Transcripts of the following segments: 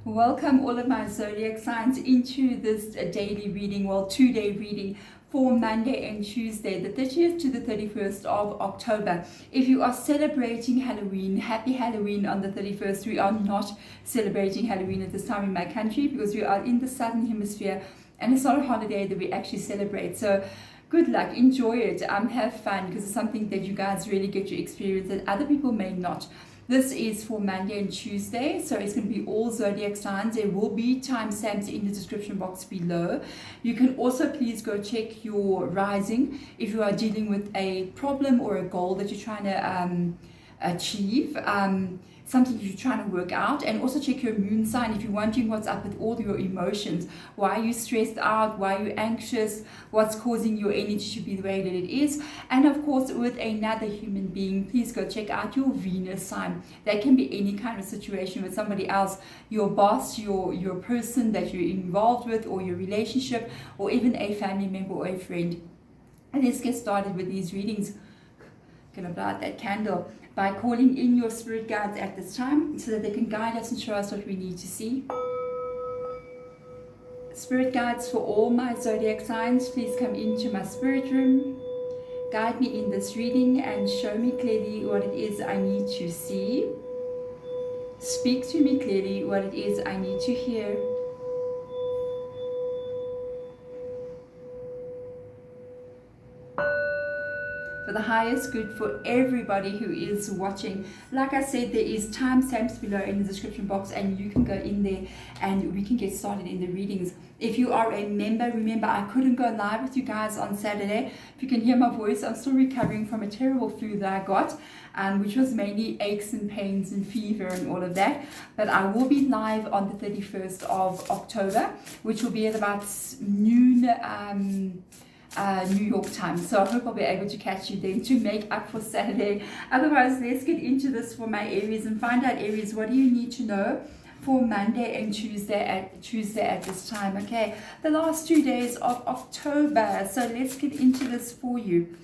Welcome all of my zodiac signs into this daily reading, well, 2-day reading for Monday and Tuesday, the 30th to the 31st of October. If you are celebrating Halloween, happy Halloween on the 31st. We are not celebrating Halloween at this time in my country because we are in the southern hemisphere and it's not a holiday that we actually celebrate. So good luck, enjoy it, have fun, because it's something that you guys really get to experience and other people may not. This is for Monday and Tuesday, so it's going to be all zodiac signs. There will be timestamps in the description box below. You can also please go check your rising if you are dealing with a problem or a goal that you're trying to achieve, something you're trying to work out, and also check your moon sign if you're wondering what's up with all your emotions. Why are you stressed out? Why are you anxious? What's causing your energy to be the way that it is? And of course, with another human being, please go check out your Venus sign. That can be any kind of situation with somebody else, your boss, your person that you're involved with, or your relationship, or even a family member or a friend. And let's get started with these readings. Gonna blow out that candle by calling in your spirit guides at this time so that they can guide us and show us what we need to see. Spirit guides for all my zodiac signs, please come into my spirit room, guide me in this reading and show me clearly what it is I need to see. Speak to me clearly what it is I need to hear. For the highest good for everybody who is watching. Like I said, there is timestamps below in the description box and you can go in there and we can get started in the readings. If you are a member, remember I couldn't go live with you guys on Saturday. If you can hear my voice, I'm still recovering from a terrible flu that I got, which was mainly aches and pains and fever and all of that. But I will be live on the 31st of October, which will be at about noon New York time. So I hope I'll be able to catch you then to make up for Saturday. Otherwise, let's get into this for my Aries and find out, Aries, what do you need to know for Monday and Tuesday at this time. Okay, the last 2 days of October. So let's get into this for you.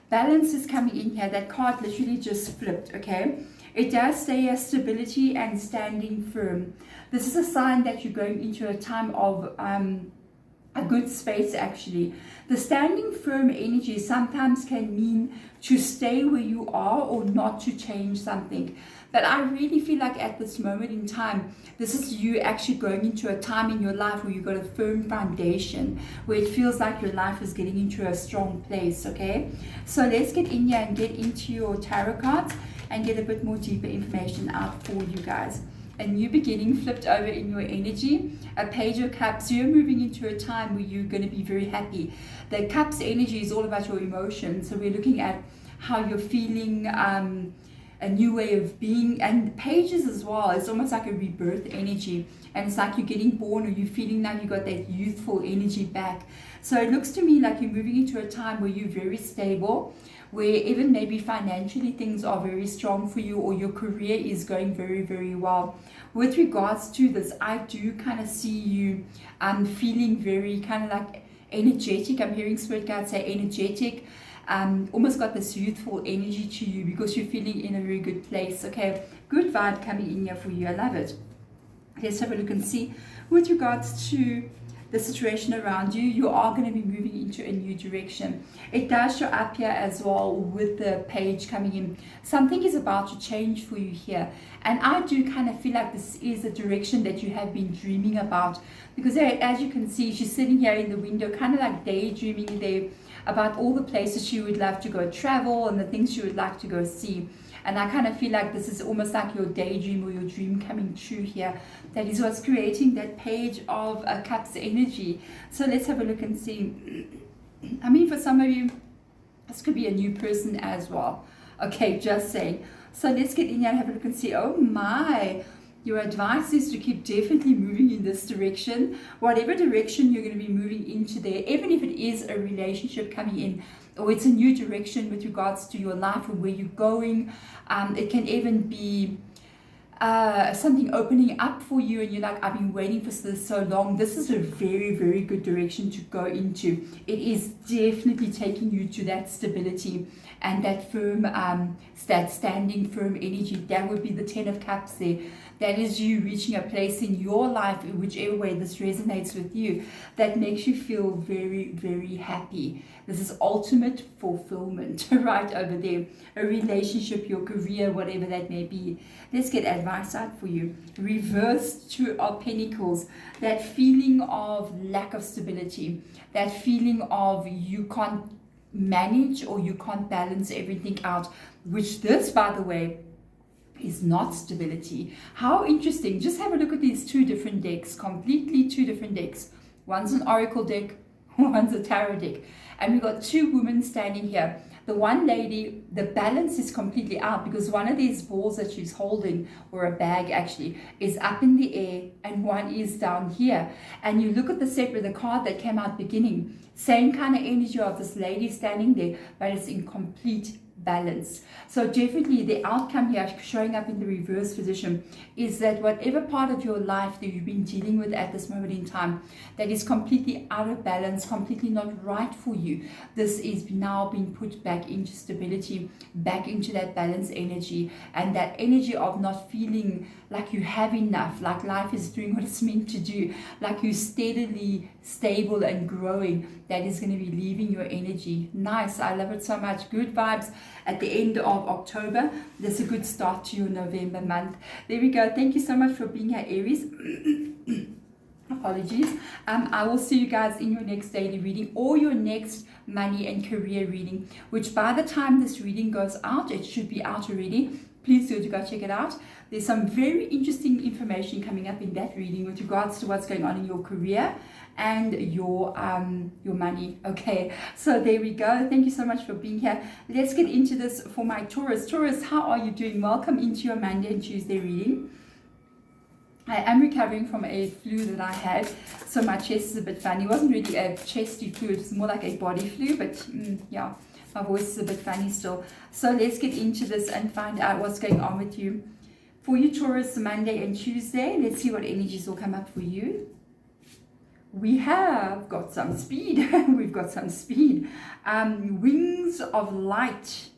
Balance is coming in here. That card literally just flipped. Okay, it does say stability and standing firm. This is a sign that you're going into a time of a good space. Actually, the standing firm energy sometimes can mean to stay where you are or not to change something. But I really feel like at this moment in time, this is you actually going into a time in your life where you've got a firm foundation, where it feels like your life is getting into a strong place. Okay, so let's get in here and get into your tarot cards and get a bit more deeper information out for you guys. A new beginning flipped over in your energy. A page of cups. You're moving into a time where you're going to be very happy. The cups energy is all about your emotions. So we're looking at how you're feeling, a new way of being, and pages as well. It's almost like a rebirth energy, and it's like you're getting born, or you're feeling like you got that youthful energy back. So it looks to me like you're moving into a time where you're very stable, where even maybe financially things are very strong for you, or your career is going very, very well. With regards to this, I do kind of see you feeling very kind of like energetic. I'm hearing spirit guides say energetic, almost got this youthful energy to you because you're feeling in a very good place. Okay, good vibe coming in here for you. I love it. Let's have a look and see with regards to the situation around you. You are going to be moving into a new direction. It does show up here as well with the page coming in. Something is about to change for you here, and I do kind of feel like this is a direction that you have been dreaming about, because as you can see, she's sitting here in the window kind of like daydreaming there about all the places she would love to go travel and the things she would like to go see. And I kind of feel like this is almost like your daydream or your dream coming true here. That is what's creating that page of cups energy. So let's have a look and see. I mean, for some of you, this could be a new person as well. Okay, just saying. So let's get in here and have a look and see. Oh my, your advice is to keep definitely moving in this direction. Whatever direction you're going to be moving into there, even if it is a relationship coming in, or it's a new direction with regards to your life and where you're going. It can even be something opening up for you and you're like, I've been waiting for this so long. This is a very, very good direction to go into. It is definitely taking you to that stability and that firm, that standing firm energy. That would be the 10 of Cups there. That is you reaching a place in your life, in whichever way this resonates with you, that makes you feel very, very happy. This is ultimate fulfillment right over there. A relationship, your career, whatever that may be. Let's get advice out for you. Reversed Two of Pentacles. That feeling of lack of stability. That feeling of you can't manage or you can't balance everything out. Which this, by the way, is not stability. How interesting. Just have a look at these two different decks. Completely two different decks. One's an oracle deck. One's a tarot deck. And we've got two women standing here. The one lady, the balance is completely out because one of these balls that she's holding, or a bag actually, is up in the air and one is down here. And you look at the card that came out beginning, same kind of energy of this lady standing there, but it's in complete balance. So definitely the outcome here showing up in the reverse position is that whatever part of your life that you've been dealing with at this moment in time that is completely out of balance, completely not right for you, this is now being put back into stability, back into that balance energy, and that energy of not feeling like you have enough, like life is doing what it's meant to do, like you're steadily stable and growing. That is going to be leaving your energy. Nice. I love it so much. Good vibes at the end of October. That's a good start to your November month. There we go. Thank you so much for being here, Aries. Apologies. I will see you guys in your next daily reading or your next money and career reading, which by the time this reading goes out, it should be out already. Please do go check it out. There's some very interesting information coming up in that reading with regards to what's going on in your career and your money. Okay, so there we go. Thank you so much for being here. Let's get into this for my Taurus. Taurus, how are you doing? Welcome into your Monday and Tuesday reading. I am recovering from a flu that I had, so my chest is a bit funny. It wasn't really a chesty flu, it's more like a body flu, but yeah, my voice is a bit funny still. So let's get into this and find out what's going on with you. For you, Taurus, Monday and Tuesday, let's see what energies will come up for you. We have got some speed. We've got some speed. Wings of light.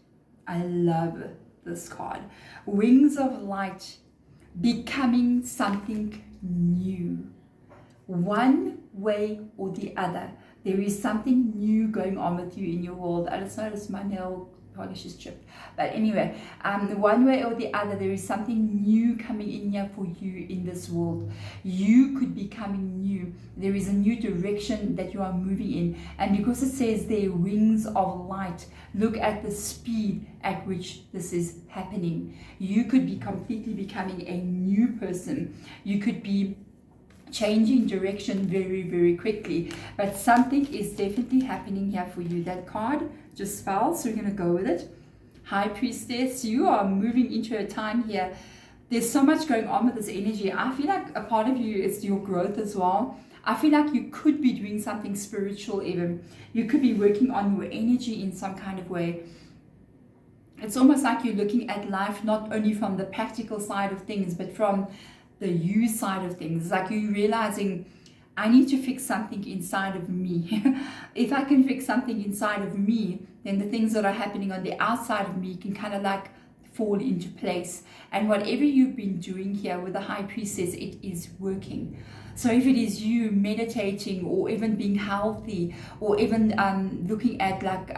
I love this card. Wings of light. Becoming something new. One way or the other. There is something new going on with you in your world. I just noticed my nail polish is chipped. But anyway, one way or the other, there is something new coming in here for you in this world. You could be coming new. There is a new direction that you are moving in. And because it says there, wings of light, look at the speed at which this is happening. You could be completely becoming a new person. You could be changing direction very, very quickly. But something is definitely happening here for you. That card just fell, so we're going to go with it. High Priestess, you are moving into a time here. There's so much going on with this energy. I feel like a part of you is your growth as well. I feel like you could be doing something spiritual even. You could be working on your energy in some kind of way. It's almost like you're looking at life not only from the practical side of things, but from the you side of things. It's like you realizing, I need to fix something inside of me. If I can fix something inside of me, then the things that are happening on the outside of me can kind of like fall into place. And whatever you've been doing here with the High Priestess, it is working. So if it is you meditating or even being healthy or even looking at like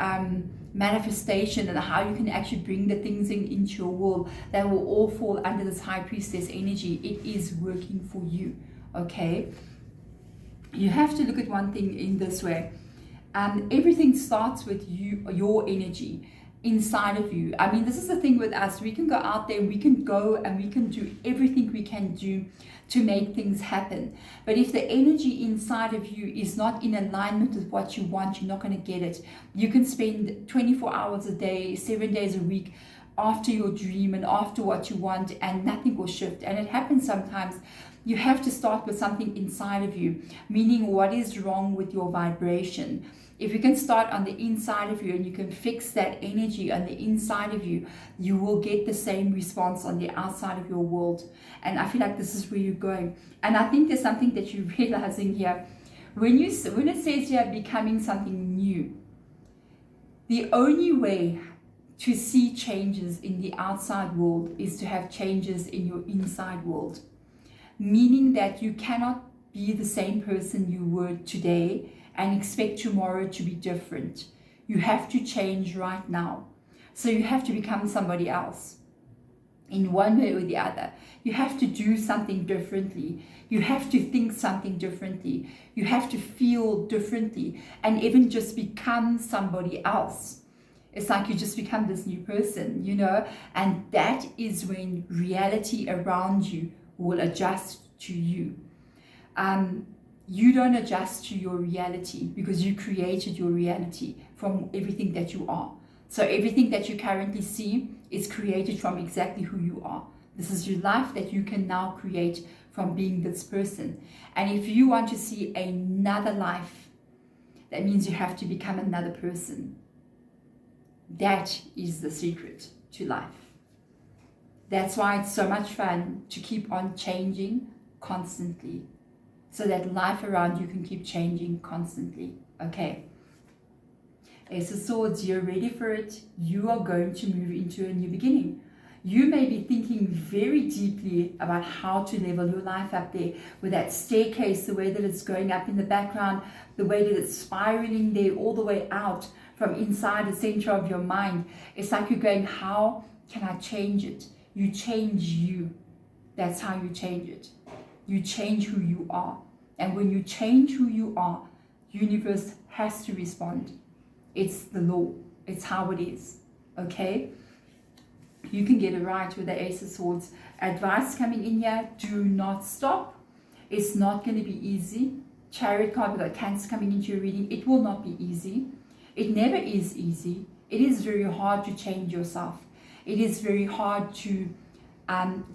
manifestation and how you can actually bring the things into your world, that will all fall under this High Priestess energy. It is working for you, okay? You have to look at one thing in this way. Everything starts with you, your energy inside of you. I mean, this is the thing with us. We can go out there, we can go and we can do everything we can do to make things happen. But if the energy inside of you is not in alignment with what you want, you're not going to get it. You can spend 24 hours a day, 7 days a week after your dream and after what you want, and nothing will shift. And it happens sometimes. You have to start with something inside of you, meaning what is wrong with your vibration. If you can start on the inside of you and you can fix that energy on the inside of you, you will get the same response on the outside of your world. And I feel like this is where you're going. And I think there's something that you're realizing here. When it says here becoming something new, the only way to see changes in the outside world is to have changes in your inside world. Meaning that you cannot be the same person you were today and expect tomorrow to be different. You have to change right now. So you have to become somebody else in one way or the other. You have to do something differently. You have to think something differently. You have to feel differently and even just become somebody else. It's like you just become this new person, you know, and that is when reality around you will adjust to you. You don't adjust to your reality because you created your reality from everything that you are. So everything that you currently see is created from exactly who you are. This is your life that you can now create from being this person. And if you want to see another life, that means you have to become another person. That is the secret to life. That's why it's so much fun to keep on changing constantly, so that life around you can keep changing constantly. Okay. Ace of Swords, you're ready for it. You are going to move into a new beginning. You may be thinking very deeply about how to level your life up there with that staircase, the way that it's going up in the background, the way that it's spiraling there all the way out from inside the center of your mind. It's like you're going, how can I change it? You change you. That's how you change it. You change who you are. And when you change who you are, universe has to respond. It's the law. It's how it is. Okay? You can get it right with the Ace of Swords. Advice coming in here, do not stop. It's not going to be easy. Chariot card, we've got Cancer coming into your reading. It will not be easy. It never is easy. It is very hard to change yourself. It is very hard to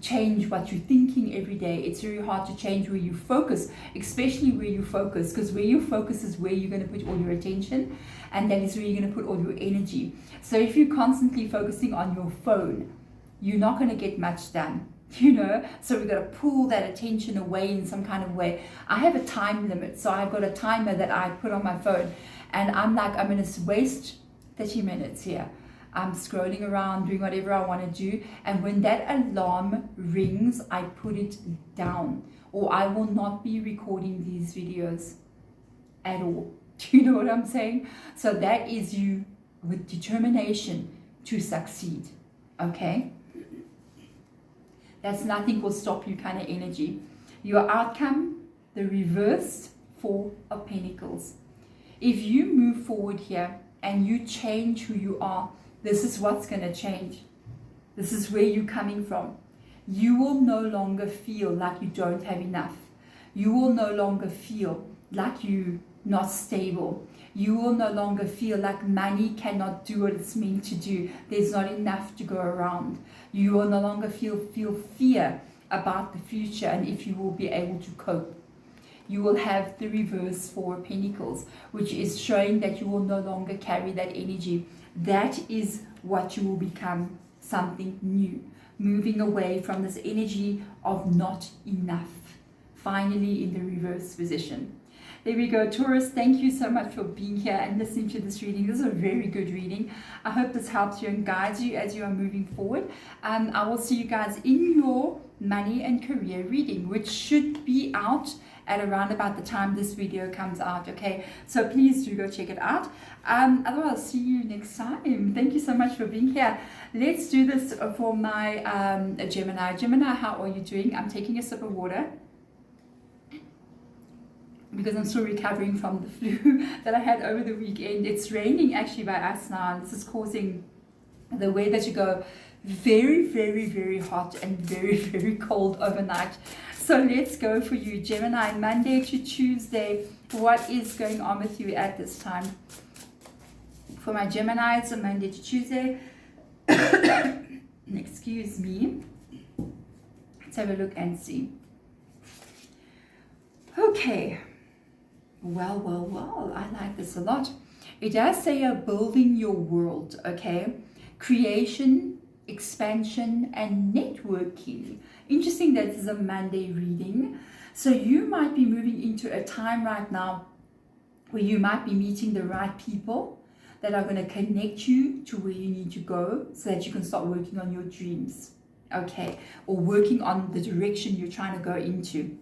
change what you're thinking every day. It's very hard to change where you focus, especially where you focus, because where you focus is where you're going to put all your attention, and that is where you're going to put all your energy. So if you're constantly focusing on your phone, you're not going to get much done, you know. So we've got to pull that attention away in some kind of way. I have a time limit, so I've got a timer that I put on my phone, and I'm like, I'm going to waste 30 minutes here. I'm scrolling around, doing whatever I want to do. And when that alarm rings, I put it down. Or I will not be recording these videos at all. Do you know what I'm saying? So that is you with determination to succeed. Okay? That's nothing will stop you kind of energy. Your outcome, the reverse 4 of Pentacles. If you move forward here and you change who you are, this is what's going to change. This is where you're coming from. You will no longer feel like you don't have enough. You will no longer feel like you're not stable. You will no longer feel like money cannot do what it's meant to do. There's not enough to go around. You will no longer feel fear about the future and if you will be able to cope. You will have the reverse 4 of Pentacles, which is showing that you will no longer carry that energy. That is what you will become, something new, moving away from this energy of not enough, finally in the reverse position. There we go, Taurus. Thank you so much for being here and listening to this reading. This is a very good reading. I hope this helps you and guides you as you are moving forward. I will see you guys in your money and career reading, which should be out at around about the time this video comes out. Okay, so please do go check it out. Otherwise, I'll see you next time. Thank you so much for being here. Let's do this for my Gemini. Gemini, how are you doing? I'm taking a sip of water because I'm still recovering from the flu that I had over the weekend. It's raining actually by us now, and this is causing the weather to go very, very, very hot and very, very cold overnight. So let's go for you, Gemini, Monday to Tuesday. What is going on with you at this time? For my Gemini, it's a Monday to Tuesday. Excuse me. Let's have a look and see. Okay. Well, I like this a lot. It does say you're building your world, okay? Creation, expansion, and networking. Interesting that this is a Monday reading. So you might be moving into a time right now where you might be meeting the right people. that are going to connect you to where you need to go so that you can start working on your dreams, okay, or working on the direction you're trying to go into.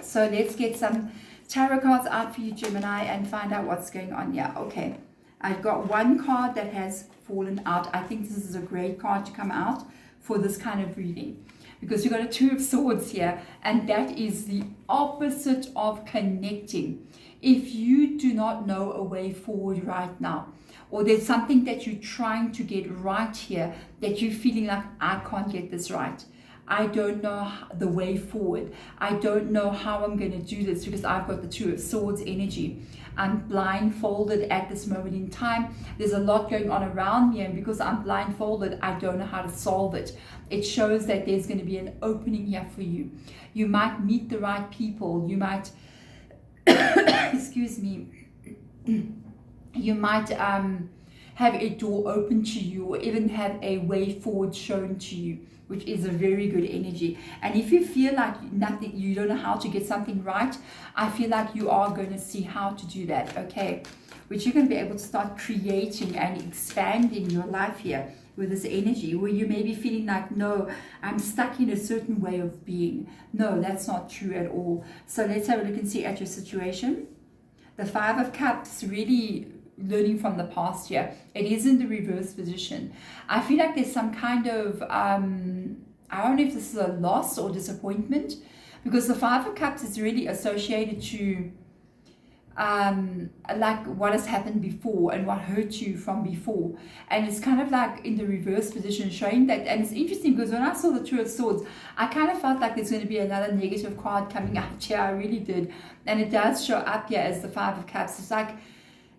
So let's get some tarot cards out for you, Gemini, and find out what's going on here. Okay, I've got one card that has fallen out. I think this is a great card to come out for this kind of reading, because you've got a Two of Swords here, and that is the opposite of connecting. If you do not know a way forward right now, or there's something that you're trying to get right here, that you're feeling like, I can't get this right, I don't know the way forward, I don't know how I'm going to do this, because I've got the Two of Swords energy. I'm blindfolded at this moment in time. There's a lot going on around me, and because I'm blindfolded, I don't know how to solve it. It shows that there's going to be an opening here for you. You might meet the right people. You might excuse me, you might have a door open to you, or even have a way forward shown to you, which is a very good energy. And if you feel like you don't know how to get something right, I feel like you are going to see how to do that, okay? Which you're going to be able to start creating and expanding your life here with this energy, where you may be feeling like, no, I'm stuck in a certain way of being. No, that's not true at all. So let's have a look and see at your situation. The Five of Cups, really learning from the past here. It is in the reverse position. I feel like there's some kind of, I don't know if this is a loss or disappointment, because the Five of Cups is really associated to like what has happened before and what hurt you from before, and it's kind of like in the reverse position, showing that. And it's interesting because when I saw the Two of Swords, I kind of felt like there's going to be another negative card coming out here. I really did, and it does show up here as the Five of Cups.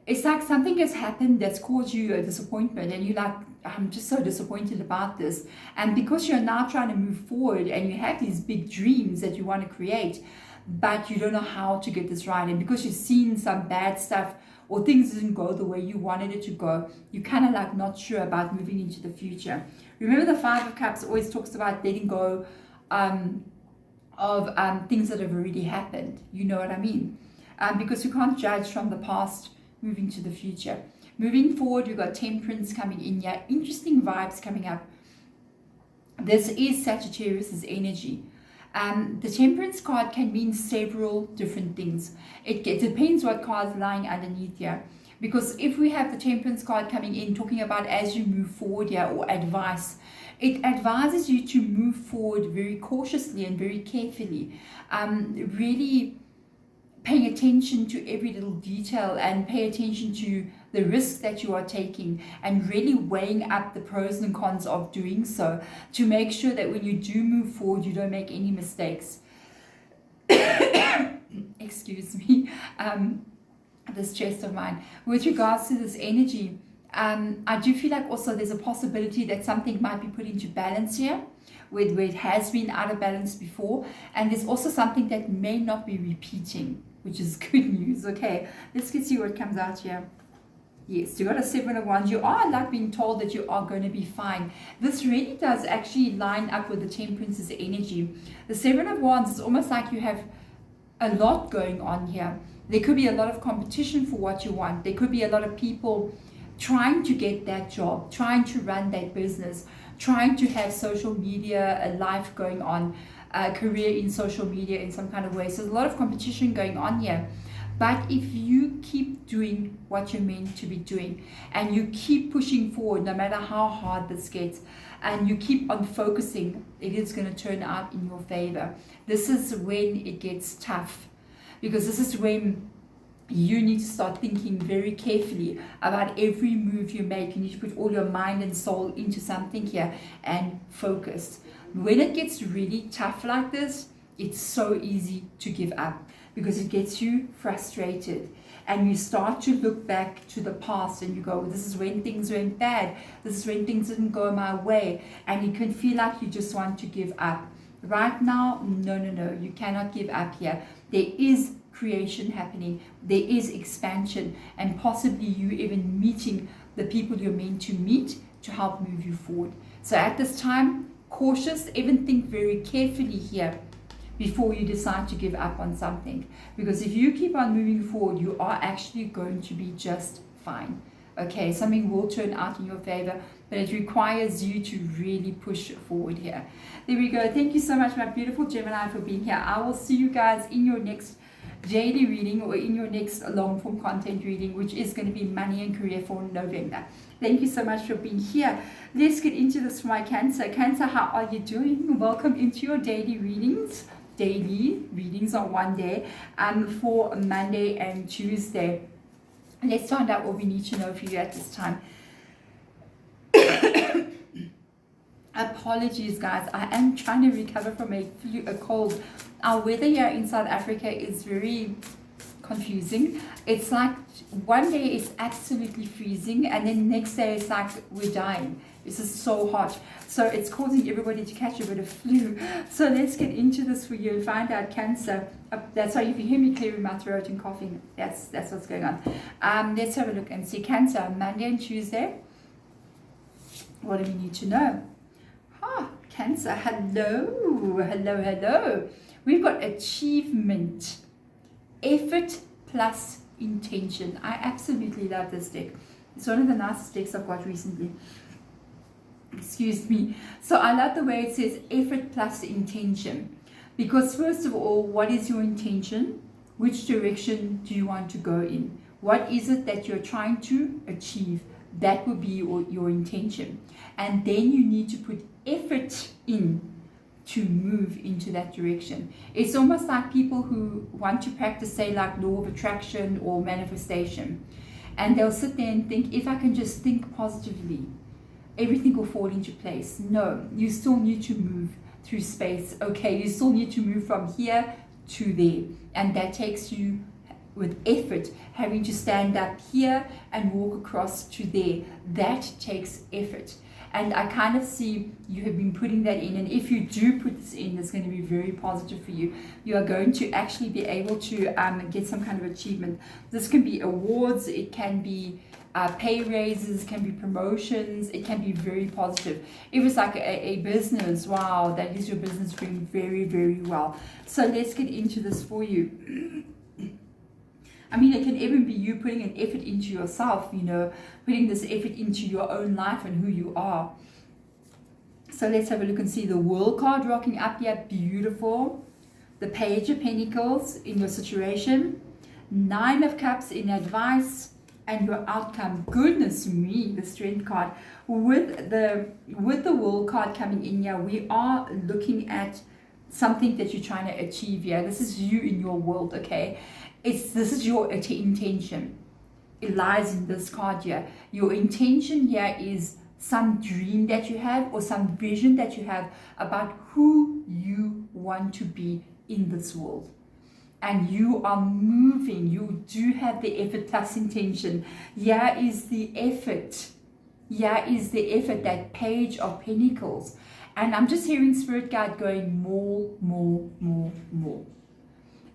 It's like something has happened that's caused you a disappointment, and you're like, I'm just so disappointed about this. And because you're now trying to move forward and you have these big dreams that you want to create, but you don't know how to get this right, and because you've seen some bad stuff or things didn't go the way you wanted it to go, you're kind of like not sure about moving into the future. Remember, the Five of Cups always talks about letting go of things that have already happened. You know what I mean? Because you can't judge from the past moving to the future. Moving forward, you've got Temperance coming in here. Interesting vibes coming up. This is Sagittarius's energy. The Temperance card can mean several different things. It depends what card's lying underneath here. Because if we have the Temperance card coming in, talking about as you move forward here, or advice, it advises you to move forward very cautiously and very carefully. Really paying attention to every little detail, and pay attention to the risk that you are taking, and really weighing up the pros and cons of doing so, to make sure that when you do move forward, you don't make any mistakes. Excuse me, this chest of mine. With regards to this energy, I do feel like also there's a possibility that something might be put into balance here, where it has been out of balance before, and there's also something that may not be repeating, which is good news. Okay, let's see what comes out here. Yes, you got a Seven of Wands. You are like being told that you are going to be fine. This really does actually line up with the Temperance's energy. The Seven of Wands is almost like you have a lot going on here. There could be a lot of competition for what you want. There could be a lot of people trying to get that job, trying to run that business, trying to have social media, a life going on, a career in social media in some kind of way. So there's a lot of competition going on here. But if you keep doing what you're meant to be doing, and you keep pushing forward, no matter how hard this gets, and you keep on focusing, it is going to turn out in your favor. This is when it gets tough, because this is when you need to start thinking very carefully about every move you make. You need to put all your mind and soul into something here and focus. When it gets really tough like this, it's so easy to give up, because it gets you frustrated, and you start to look back to the past and you go, this is when things went bad, this is when things didn't go my way, and you can feel like you just want to give up. Right now, no, you cannot give up here. There is creation happening, there is expansion, and possibly you even meeting the people you're meant to meet to help move you forward. So at this time, cautious, even think very carefully here before you decide to give up on something, because if you keep on moving forward, you are actually going to be just fine. Okay, something will turn out in your favor, but it requires you to really push forward here. There we go. Thank you so much, my beautiful Gemini, for being here. I will see you guys in your next daily reading or in your next long form content reading, which is going to be money and career for November. Thank you so much for being here. Let's get into this for my Cancer. Cancer, how are you doing? Welcome into your daily readings. Daily readings on one day for Monday and Tuesday. Let's find out what we need to know for you at this time. Apologies, guys. I am trying to recover from a cold. Our weather here in South Africa is very confusing. It's like one day it's absolutely freezing, and then the next day it's like we're dying. This is so hot. So it's causing everybody to catch a bit of flu. So let's get into this for you and find out, Cancer. That's why if you hear me clearing my throat and coughing, that's what's going on. Let's have a look and see. Cancer, Monday and Tuesday. What do we need to know? Cancer, hello. We've got achievement, effort plus intention. I absolutely love this deck. It's one of the nicest decks I've got recently. Excuse me. So I love the way it says effort plus intention, because first of all, what is your intention? Which direction do you want to go in? What is it that you're trying to achieve? That would be your intention, and then you need to put effort in to move into that direction. It's almost like people who want to practice, say, like law of attraction or manifestation, and they'll sit there and think, if I can just think positively, everything will fall into place. No, you still need to move through space. Okay, you still need to move from here to there, and that takes you with effort, having to stand up here and walk across to there. That takes effort, and I kind of see you have been putting that in, and if you do put this in, it's going to be very positive for you. You are going to actually be able to get some kind of achievement. This can be awards, it can be pay raises, can be promotions, it can be very positive. It was like a business, wow, that is your business doing very, very well. So let's get into this for you. I mean, it can even be you putting an effort into yourself, you know, putting this effort into your own life and who you are. So let's have a look and see the World card rocking up here, beautiful. The Page of Pentacles in your situation, 9 of Cups in advice, and your outcome. Goodness me, the Strength card. With the World card coming in here, we are looking at something that you're trying to achieve here. This is you in your world, okay? This is your intention. It lies in this card here. Your intention here is some dream that you have or some vision that you have about who you want to be in this world. And you are moving. You do have the effort plus intention. Here is the effort. Here is the effort, that Page of Pentacles. And I'm just hearing Spirit Guide going more.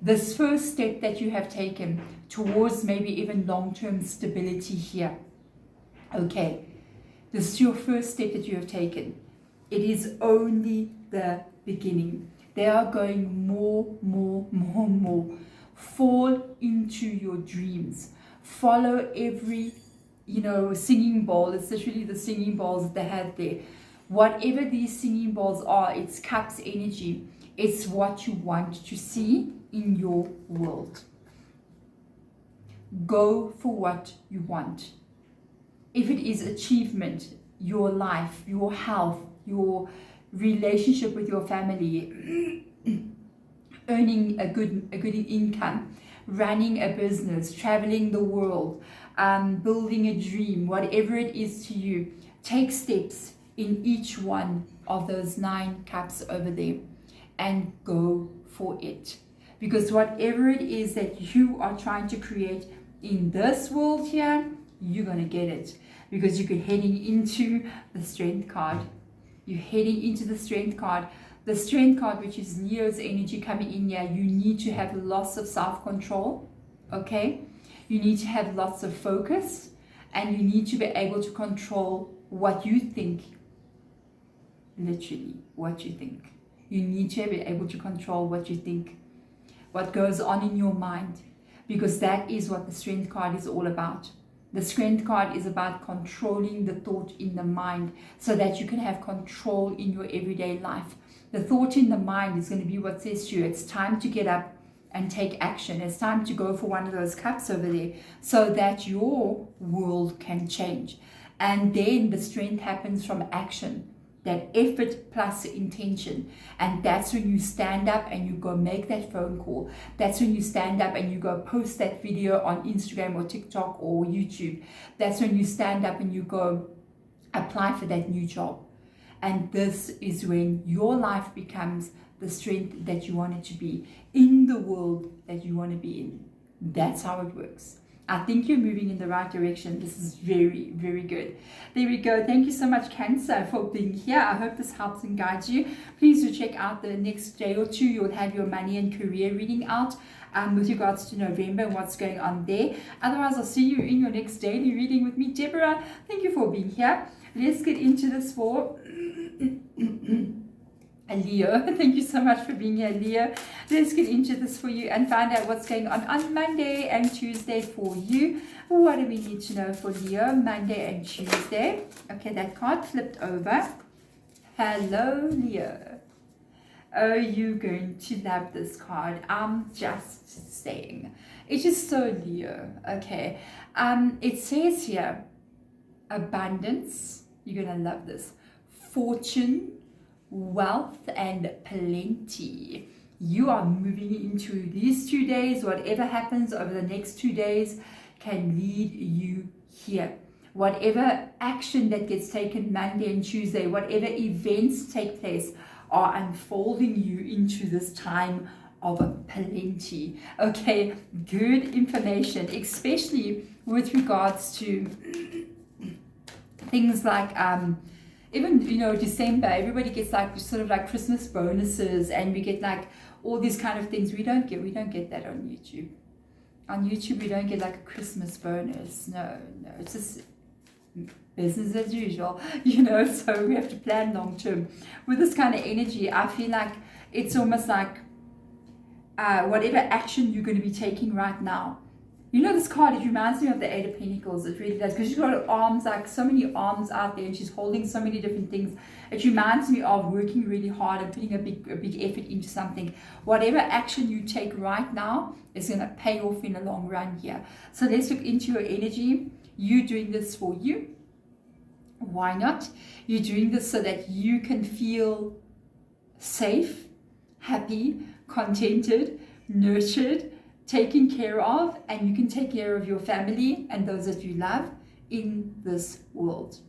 This first step that you have taken towards maybe even long-term stability here. Okay, this is your first step that you have taken. It is only the beginning. They are going more. Fall into your dreams. Follow every, singing bowl. It's literally the singing bowls that they have there. Whatever these singing bowls are, it's cups energy. It's what you want to see in your world. Go for what you want. If it is achievement, your life, your health, your relationship with your family, earning a good income, running a business, traveling the world, building a dream, whatever it is to you, take steps in each one of those 9 cups over there and go for it. Because whatever it is that you are trying to create in this world here, you're going to get it. Because you're heading into the Strength card. You're heading into the Strength card. The Strength card, which is Leo's energy coming in here, you need to have lots of self-control. Okay? You need to have lots of focus. And you need to be able to control what you think. Literally, what you think. You need to be able to control what you think. What goes on in your mind, because that is what the Strength card is all about. The Strength card is about controlling the thought in the mind so that you can have control in your everyday life. The thought in the mind is going to be what says to you, it's time to get up and take action. It's time to go for one of those cups over there so that your world can change. And then the strength happens from action, that effort plus intention. And that's when you stand up and you go make that phone call. That's when you stand up and you go post that video on Instagram or TikTok or YouTube. That's when you stand up and you go apply for that new job. And this is when your life becomes the strength that you want it to be in the world that you want to be in. That's how it works. I think you're moving in the right direction. This is very, very good. There we go. Thank you so much, Cancer, for being here. I hope this helps and guides you. Please do check out the next day or two. You'll have your money and career reading out with regards to November and what's going on there. Otherwise, I'll see you in your next daily reading with me, Deborah. Thank you for being here. Let's get into this for Leo. Thank you so much for being here, Leo. Let's get into this for you and find out what's going on Monday and Tuesday for you. What do we need to know for Leo, Monday and Tuesday? Okay, that card flipped over. Hello, Leo. Oh, you're going to love this card. I'm just saying. It's just so Leo. Okay. It says here, abundance. You're going to love this. Fortune, wealth and plenty. You are moving into these 2 days. Whatever happens over the next 2 days can lead you here. Whatever action that gets taken Monday and Tuesday, whatever events take place are unfolding you into this time of plenty. Okay, good information, especially with regards to things like even, December, everybody gets like sort of like Christmas bonuses, and we get like all these kind of things. We don't get that on YouTube. On YouTube, we don't get like a Christmas bonus. No, it's just business as usual, so we have to plan long term. With this kind of energy, I feel like it's almost like whatever action you're going to be taking right now. This card, it reminds me of the Eight of Pentacles. It really does, because she's got her arms, like so many arms out there, and she's holding so many different things. It reminds me of working really hard and putting a big effort into something. Whatever action you take right now is going to pay off in the long run here. So let's look into your energy. You doing this for you. Why not? You're doing this so that you can feel safe, happy, contented, nurtured, taken care of, and you can take care of your family and those that you love in this world.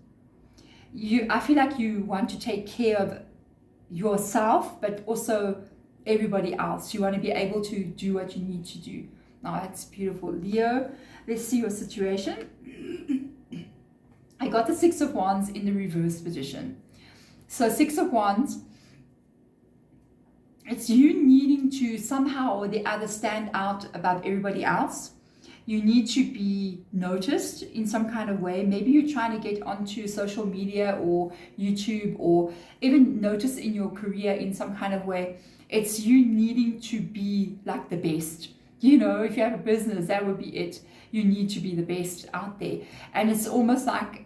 I feel like you want to take care of yourself, but also everybody else. You want to be able to do what you need to do. Now, that's beautiful. Leo, let's see your situation. I got the Six of Wands in the reverse position. So Six of Wands, it's you needing to somehow or the other stand out above everybody else. You need to be noticed in some kind of way. Maybe you're trying to get onto social media or YouTube, or even notice in your career in some kind of way. It's you needing to be like the best. If you have a business, that would be it. You need to be the best out there. And it's almost like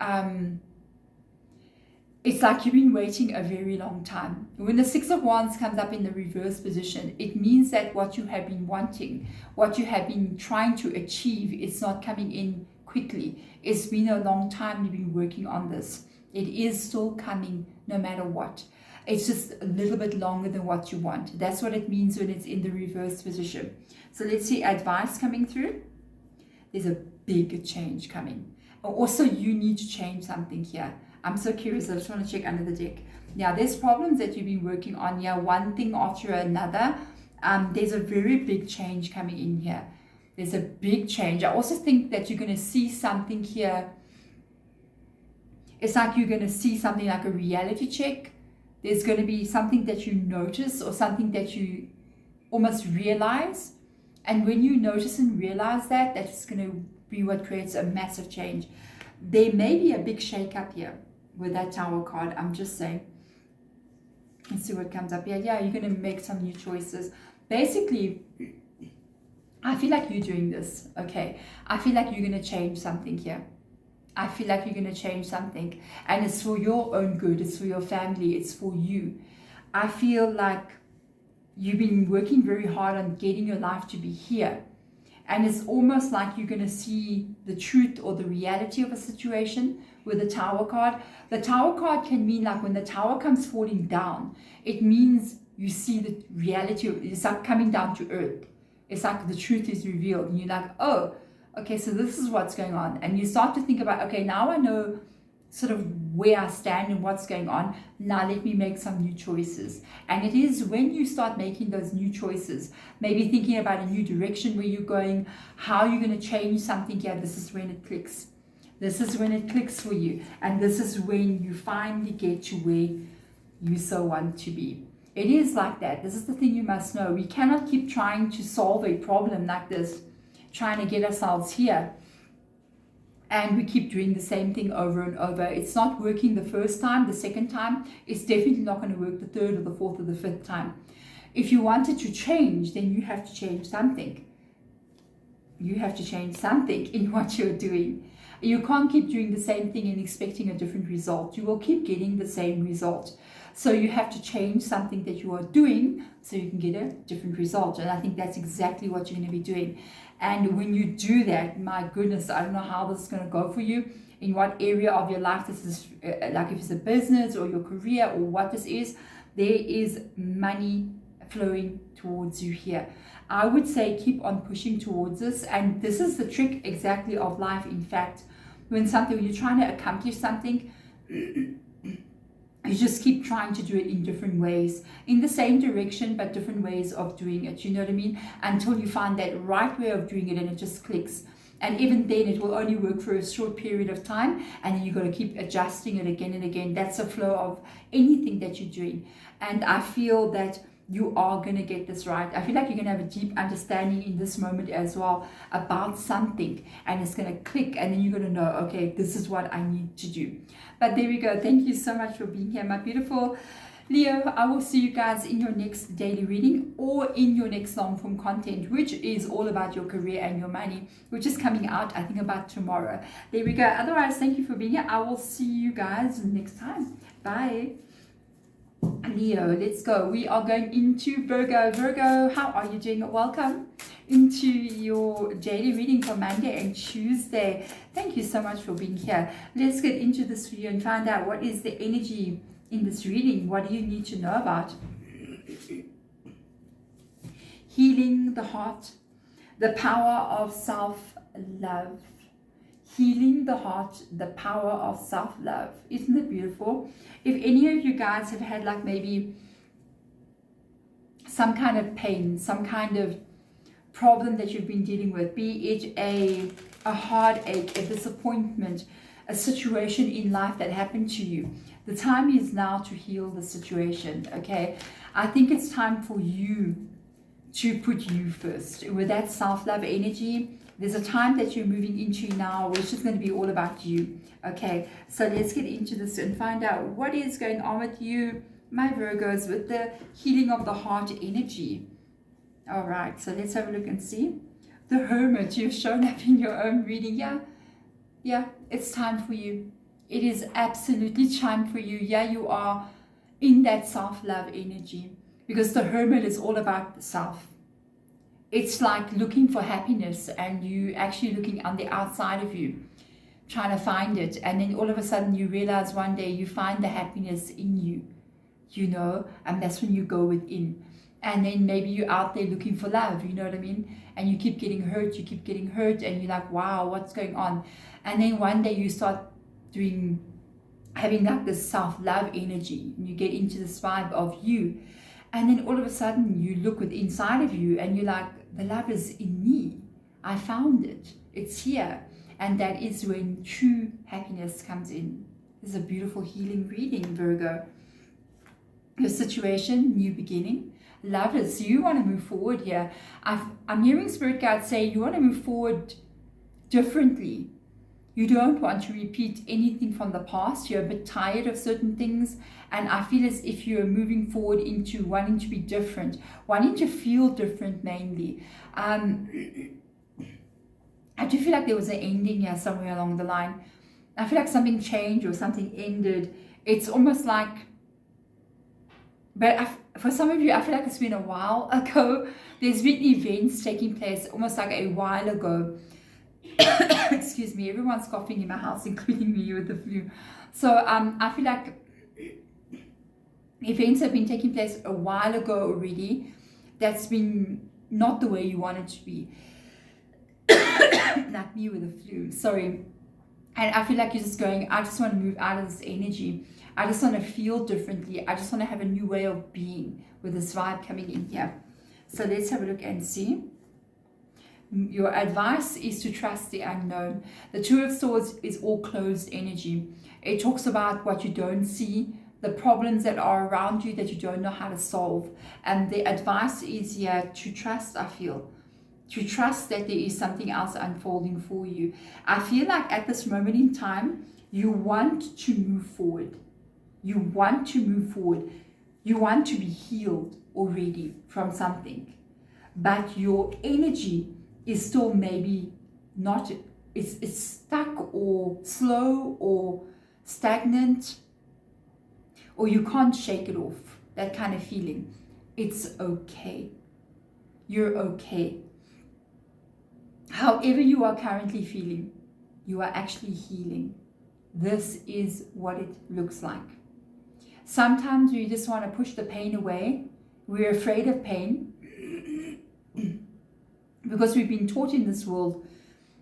it's like you've been waiting a very long time. When the Six of Wands comes up in the reverse position, it means that what you have been wanting, what you have been trying to achieve, it's not coming in quickly. It's been a long time you've been working on this. It is still coming no matter what. It's just a little bit longer than what you want. That's what it means when it's in the reverse position. So let's see advice coming through. There's a big change coming. Also, you need to change something here. I'm so curious. I just want to check under the deck. Yeah, there's problems that you've been working on. Yeah, one thing after another. There's a very big change coming in here. There's a big change. I also think that you're going to see something here. It's like you're going to see something like a reality check. There's going to be something that you notice or something that you almost realize. And when you notice and realize that, that's going to be what creates a massive change. There may be a big shake-up here with that Tower card. I'm just saying. Let's see what comes up here. Yeah, you're going to make some new choices. Basically, I feel like you're doing this, okay? I feel like you're going to change something here. I feel like you're going to change something. And it's for your own good. It's for your family. It's for you. I feel like you've been working very hard on getting your life to be here. And it's almost like you're going to see the truth or the reality of a situation with the Tower card. The Tower card can mean like when the tower comes falling down, it means you see the reality. It's like coming down to earth. It's like the truth is revealed. And you're like, oh, okay, so this is what's going on. And you start to think about, okay, now I know sort of where I stand and what's going on. Now let me make some new choices. And it is when you start making those new choices, maybe thinking about a new direction where you're going, how you're going to change something here, this is when it clicks. This is when it clicks for you. And this is when you finally get to where you so want to be. It is like that. This is the thing you must know. We cannot keep trying to solve a problem like this, trying to get ourselves here. And we keep doing the same thing over and over. It's not working the first time, the second time. It's definitely not going to work the third or the fourth or the fifth time. If you want it to change, then you have to change something. You have to change something in what you're doing. You can't keep doing the same thing and expecting a different result. You will keep getting the same result. So you have to change something that you are doing so you can get a different result. And I think that's exactly what you're going to be doing. And when you do that, my goodness, I don't know how this is going to go for you, in what area of your life this is, like if it's a business or your career or what this is, there is money flowing towards you here. I would say keep on pushing towards this. And this is the trick exactly of life. In fact, when you're trying to accomplish something, you just keep trying to do it in different ways, in the same direction, but different ways of doing it. You know what I mean? Until you find that right way of doing it and it just clicks. And even then, it will only work for a short period of time. And then you've got to keep adjusting it again and again. That's the flow of anything that you're doing. And I feel that you are going to get this right. I feel like you're going to have a deep understanding in this moment as well about something, and it's going to click, and then you're going to know, okay, this is what I need to do. But there we go. Thank you so much for being here, my beautiful Leo. I will see you guys in your next daily reading or in your next long form content, which is all about your career and your money, which is coming out, I think, about tomorrow. There we go. Otherwise, thank you for being here. I will see you guys next time. Bye. Leo, let's go. We are going into Virgo. Virgo, how are you doing? Welcome into your daily reading for Monday and Tuesday. Thank you so much for being here. Let's get into this video and find out what is the energy in this reading. What do you need to know about? Healing the heart, the power of self-love. Healing the heart, the power of self-love. Isn't it beautiful? If any of you guys have had like maybe some kind of pain, some kind of problem that you've been dealing with, be it a heartache, a disappointment, a situation in life that happened to you, the time is now to heal the situation, okay? I think it's time for you to put you first. With that self-love energy, there's a time that you're moving into now, which is going to be all about you. Okay, so let's get into this and find out what is going on with you, my Virgos, with the healing of the heart energy. All right, so let's have a look and see. The Hermit, you've shown up in your own reading. Yeah, it's time for you. It is absolutely time for you. Yeah, you are in that self-love energy, because the Hermit is all about the self. It's like looking for happiness, and you actually looking on the outside of you, trying to find it. And then all of a sudden you realize one day you find the happiness in you, you know, and that's when you go within. And then maybe you're out there looking for love, you know what I mean? And you keep getting hurt, and you're like, wow, what's going on? And then one day you start having like this self-love energy, and you get into this vibe of you. And then all of a sudden you look inside of you and you're like, the love is in me. I found it. It's here. And that is when true happiness comes in. This is a beautiful healing reading, Virgo. Your situation, new beginning. Lovers, you want to move forward here. I'm hearing Spirit Guide say you want to move forward differently. You don't want to repeat anything from the past. You're a bit tired of certain things. And I feel as if you're moving forward into wanting to be different, wanting to feel different mainly. I do feel like there was an ending here somewhere along the line. I feel like something changed or something ended. It's almost like, but for some of you, I feel like it's been a while ago. There's been events taking place almost like a while ago. Excuse me, everyone's coughing in my house, including me with the flu. So I feel like events have been taking place a while ago already. That's been not the way you want it to be. Like me with the flu, sorry. And I feel like you're just going, I just want to move out of this energy. I just want to feel differently. I just want to have a new way of being with this vibe coming in here. So let's have a look and see. Your advice is to trust the unknown. The Two of Swords is all closed energy. It talks about what you don't see, the problems that are around you that you don't know how to solve. And the advice is here to trust, I feel. To trust that there is something else unfolding for you. I feel like at this moment in time, you want to move forward. You want to move forward. You want to be healed already from something. But your energy is still maybe not, it's stuck or slow or stagnant, or you can't shake it off, that kind of feeling. It's okay. You're okay. However you are currently feeling, you are actually healing. This is what it looks like. Sometimes we just want to push the pain away. We're afraid of pain because we've been taught in this world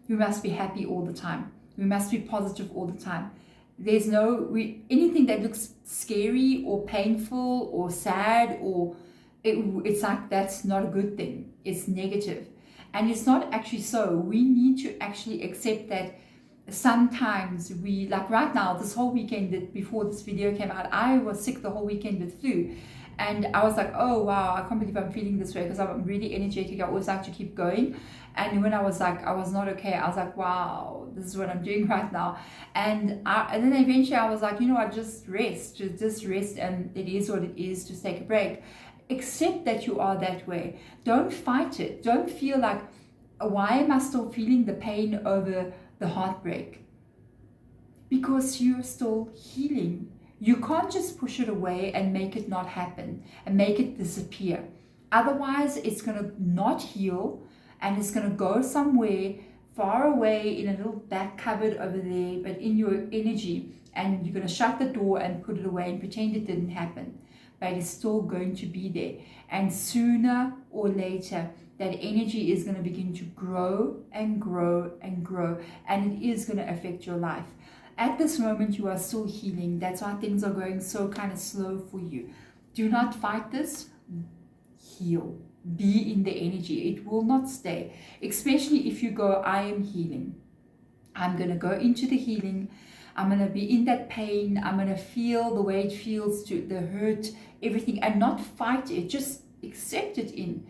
we must be happy all the time. We must be positive all the time. There's anything that looks scary or painful or sad or it's like that's not a good thing. It's negative. And it's not actually so. We need to actually accept that sometimes we, like right now, this whole weekend before this video came out, I was sick the whole weekend with flu. And I was like, oh wow, I can't believe I'm feeling this way because I'm really energetic. I always like to keep going. And when I was like, I was not okay, I was like, wow, this is what I'm doing right now. And then eventually I was like, you know what, just rest, and it is what it is, just take a break. Accept that you are that way. Don't fight it. Don't feel like, why am I still feeling the pain over the heartbreak? Because you're still healing. You can't just push it away and make it not happen and make it disappear. Otherwise, it's going to not heal and it's going to go somewhere far away in a little back cupboard over there, but in your energy. And you're going to shut the door and put it away and pretend it didn't happen. But it's still going to be there. And sooner or later, that energy is going to begin to grow and grow and grow. And it is going to affect your life. At this moment, you are still healing. That's why things are going so kind of slow for you. Do not fight this. Heal. Be in the energy. It will not stay. Especially if you go, I am healing. I'm going to go into the healing. I'm going to be in that pain. I'm going to feel the way it feels, to the hurt, everything, and not fight it. Just accept it in.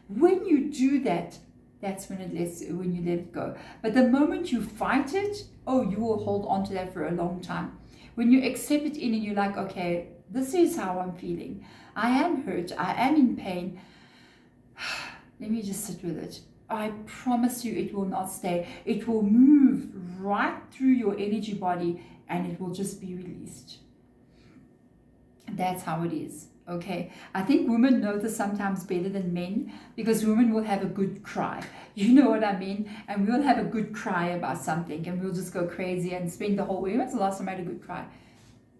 When you do that, that's when you let it go. But the moment you fight it, oh, you will hold on to that for a long time. When you accept it in and you're like, okay, this is how I'm feeling. I am hurt. I am in pain. Let me just sit with it. I promise you it will not stay. It will move right through your energy body and it will just be released. That's how it is. Okay, I think women know this sometimes better than men, because women will have a good cry. You know what I mean? And we'll have a good cry about something and we'll just go crazy and spend the whole week. When's the last time I had a good cry?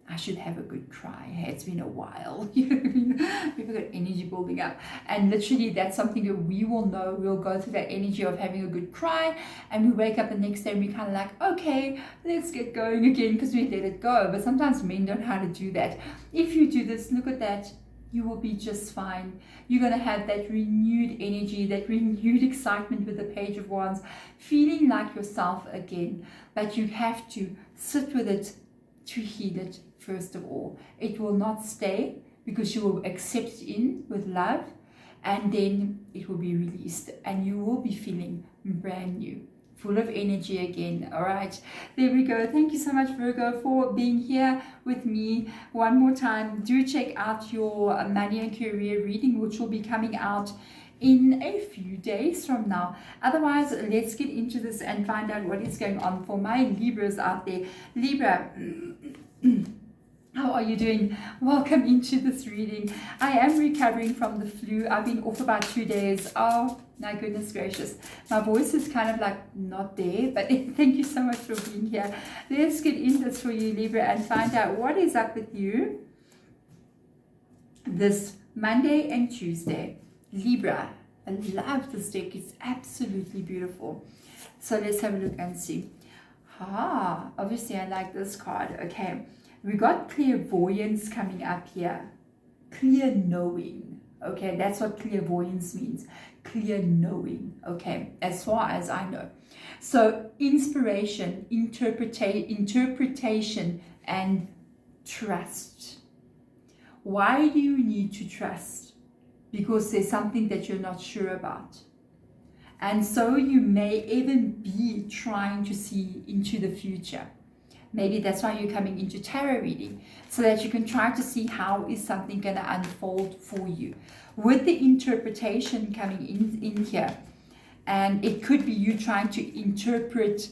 I should have a good cry. It's been a while. We've got energy building up. And literally that's something that we will know. We'll go through that energy of having a good cry and we wake up the next day and we're kind of like, okay, let's get going again because we let it go. But sometimes men don't know how to do that. If you do this, look at that. You will be just fine. You're going to have that renewed energy, that renewed excitement with the Page of Wands, feeling like yourself again. But you have to sit with it to heal it first of all. It will not stay because you will accept it in with love, and then it will be released and you will be feeling brand new full of energy again. All right, there we go. Thank you so much, Virgo, for being here with me one more time. Do check out your money and career reading, which will be coming out in a few days from now. Otherwise, let's get into this and find out what is going on for my Libras out there. Libra, how are you doing? Welcome into this reading. I am recovering from the flu. I've been off about 2 days. Oh my goodness gracious. My voice is kind of like not there, but thank you so much for being here. Let's get in this for you, Libra, and find out what is up with you this Monday and Tuesday. Libra, I love this deck. It's absolutely beautiful. So let's have a look and see. Obviously I like this card. Okay, we got clairvoyance coming up here. Clear knowing. Okay, that's what clairvoyance means. Clear knowing. Okay, as far as I know. So inspiration, interpretation, and trust. Why do you need to trust? Because there's something that you're not sure about. And so you may even be trying to see into the future. Maybe that's why you're coming into tarot reading, so that you can try to see how is something going to unfold for you. With the interpretation coming in here, and it could be you trying to interpret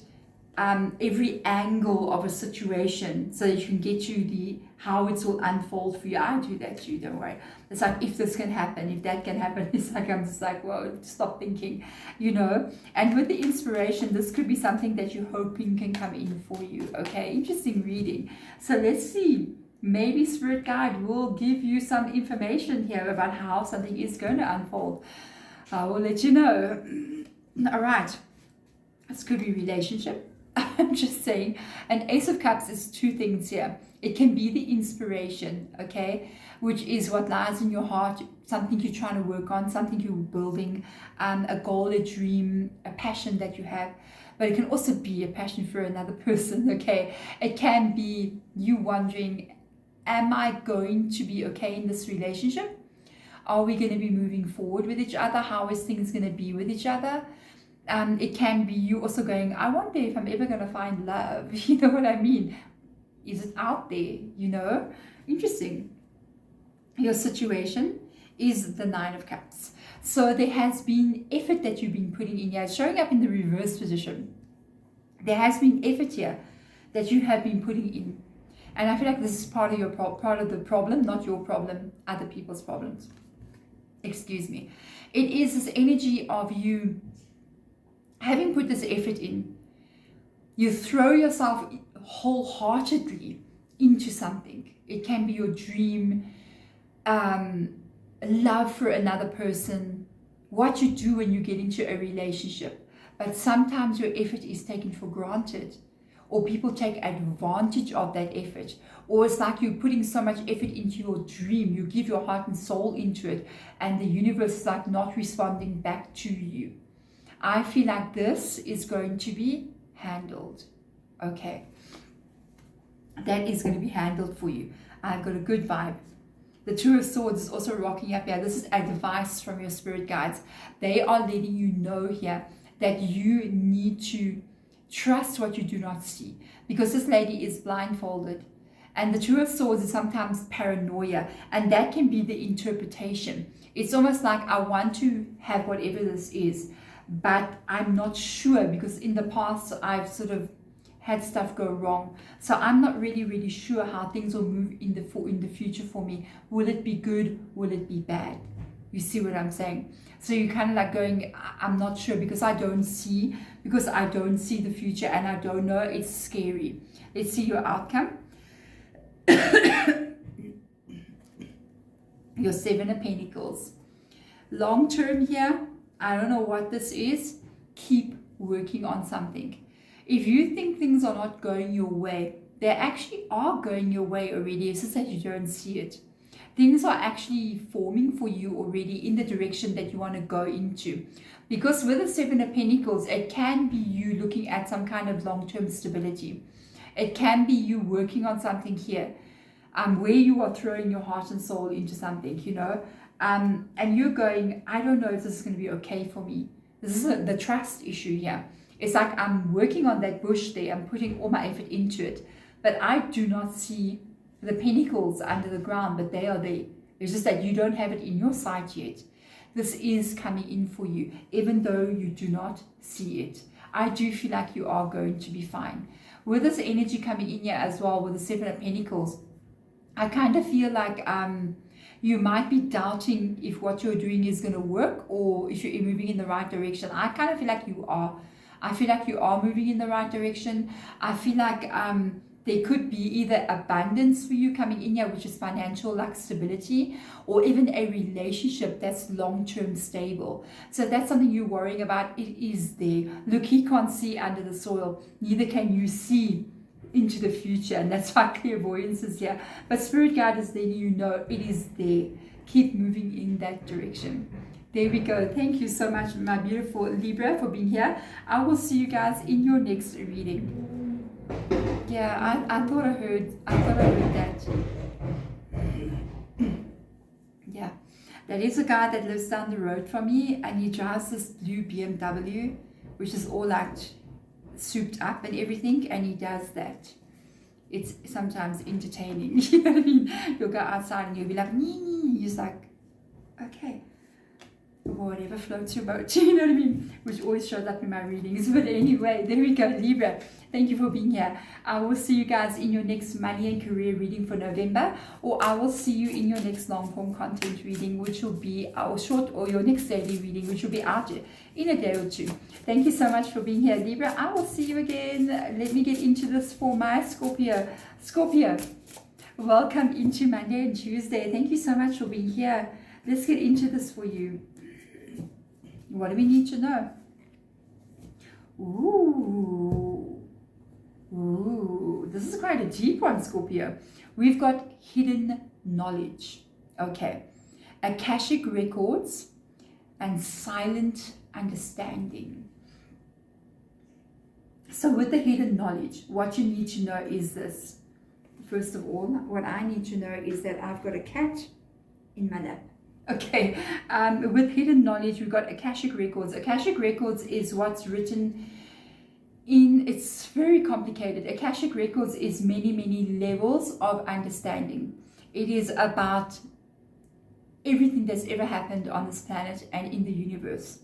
every angle of a situation so that you can get to how it will unfold for you. I do that too, don't worry. It's like, if this can happen, if that can happen, it's like, I'm just like, whoa, stop thinking, you know. And with the inspiration, this could be something that you're hoping can come in for you. Okay, interesting reading. So let's see, maybe Spirit Guide will give you some information here about how something is going to unfold. I will let you know. All right, this could be relationship. I'm just saying. An Ace of Cups is two things here. It can be the inspiration, okay, which is what lies in your heart, something you're trying to work on, something you're building, a goal, a dream, a passion that you have. But it can also be a passion for another person, okay. It can be you wondering, am I going to be okay in this relationship? Are we going to be moving forward with each other? How is things going to be with each other? It can be you also going, I wonder if I'm ever going to find love. You know what I mean? Is it out there? You know? Interesting. Your situation is the Nine of Cups. So there has been effort that you've been putting in here. It's showing up in the reverse position. There has been effort here that you have been putting in. And I feel like this is part of your part of the problem, not your problem, other people's problems. Excuse me. It is this energy of you having put this effort in. You throw yourself wholeheartedly into something. It can be your dream, love for another person, what you do when you get into a relationship. But sometimes your effort is taken for granted, or people take advantage of that effort, or it's like you're putting so much effort into your dream, you give your heart and soul into it, and the universe is like not responding back to you. I feel like this is going to be handled. Okay, that is going to be handled for you. I've got a good vibe. The Two of Swords is also rocking up here. This is advice from your spirit guides. They are letting you know here that you need to trust what you do not see, because this lady is blindfolded. And the Two of Swords is sometimes paranoia, and that can be the interpretation. It's almost like, I want to have whatever this is, but I'm not sure, because in the past I've sort of had stuff go wrong. So I'm not really sure how things will move in the future for me. Will it be good? Will it be bad? You see what I'm saying? So you're kind of like going, I'm not sure, because I don't see the future, and I don't know. It's scary. Let's see your outcome. Your Seven of Pentacles. Long term here, I don't know what this is. Keep working on something. If you think things are not going your way, they actually are going your way already. It's just that you don't see it. Things are actually forming for you already in the direction that you want to go into. Because with the Seven of Pentacles, it can be you looking at some kind of long-term stability. It can be you working on something here, where you are throwing your heart and soul into something, you know, and you're going, I don't know if this is going to be okay for me. This is the trust issue here. It's like I'm working on that bush there. I'm putting all my effort into it. But I do not see the pentacles under the ground, but they are there. It's just that you don't have it in your sight yet. This is coming in for you, even though you do not see it. I do feel like you are going to be fine. With this energy coming in here as well, with the Seven of Pentacles, I kind of feel like you might be doubting if what you're doing is going to work or if you're moving in the right direction. I kind of feel like you are. I feel like you are moving in the right direction. I feel like there could be either abundance for you coming in here, which is financial, like stability, or even a relationship that's long-term stable. So that's something you're worrying about. It is there. Look, he can't see under the soil. Neither can you see into the future. And that's why clairvoyance is here. But Spirit Guide is letting you know it is there. Keep moving in that direction. There we go. Thank you so much, my beautiful Libra, for being here. I will see you guys in your next reading. Yeah, I thought I heard that. Yeah, that is a guy that lives down the road from me, and he drives this blue BMW, which is all like souped up and everything, and he does that. It's sometimes entertaining. You know what I mean? You'll go outside and you'll be like, nee. He's like, okay, whatever floats your boat. You know what I mean? Which always shows up in my readings. But anyway, there we go, Libra. Thank you for being here. I will see you guys in your next money and career reading for November, or I will see you in your next long form content reading, which will be our short, or your next daily reading, which will be out in a day or two. Thank you so much for being here, Libra. I will see you again. Let me get into this for my Scorpio. Scorpio, welcome into Monday and Tuesday. Thank you so much for being here. Let's get into this for you. What do we need to know? Ooh, this is quite a deep one, Scorpio. We've got hidden knowledge. Okay. Akashic records and silent understanding. So with the hidden knowledge, what you need to know is this. First of all, what I need to know is that I've got a cat in my lap. Okay, with hidden knowledge, we've got Akashic records. Akashic records is what's written in, it's very complicated. Akashic records is many, many levels of understanding. It is about everything that's ever happened on this planet and in the universe.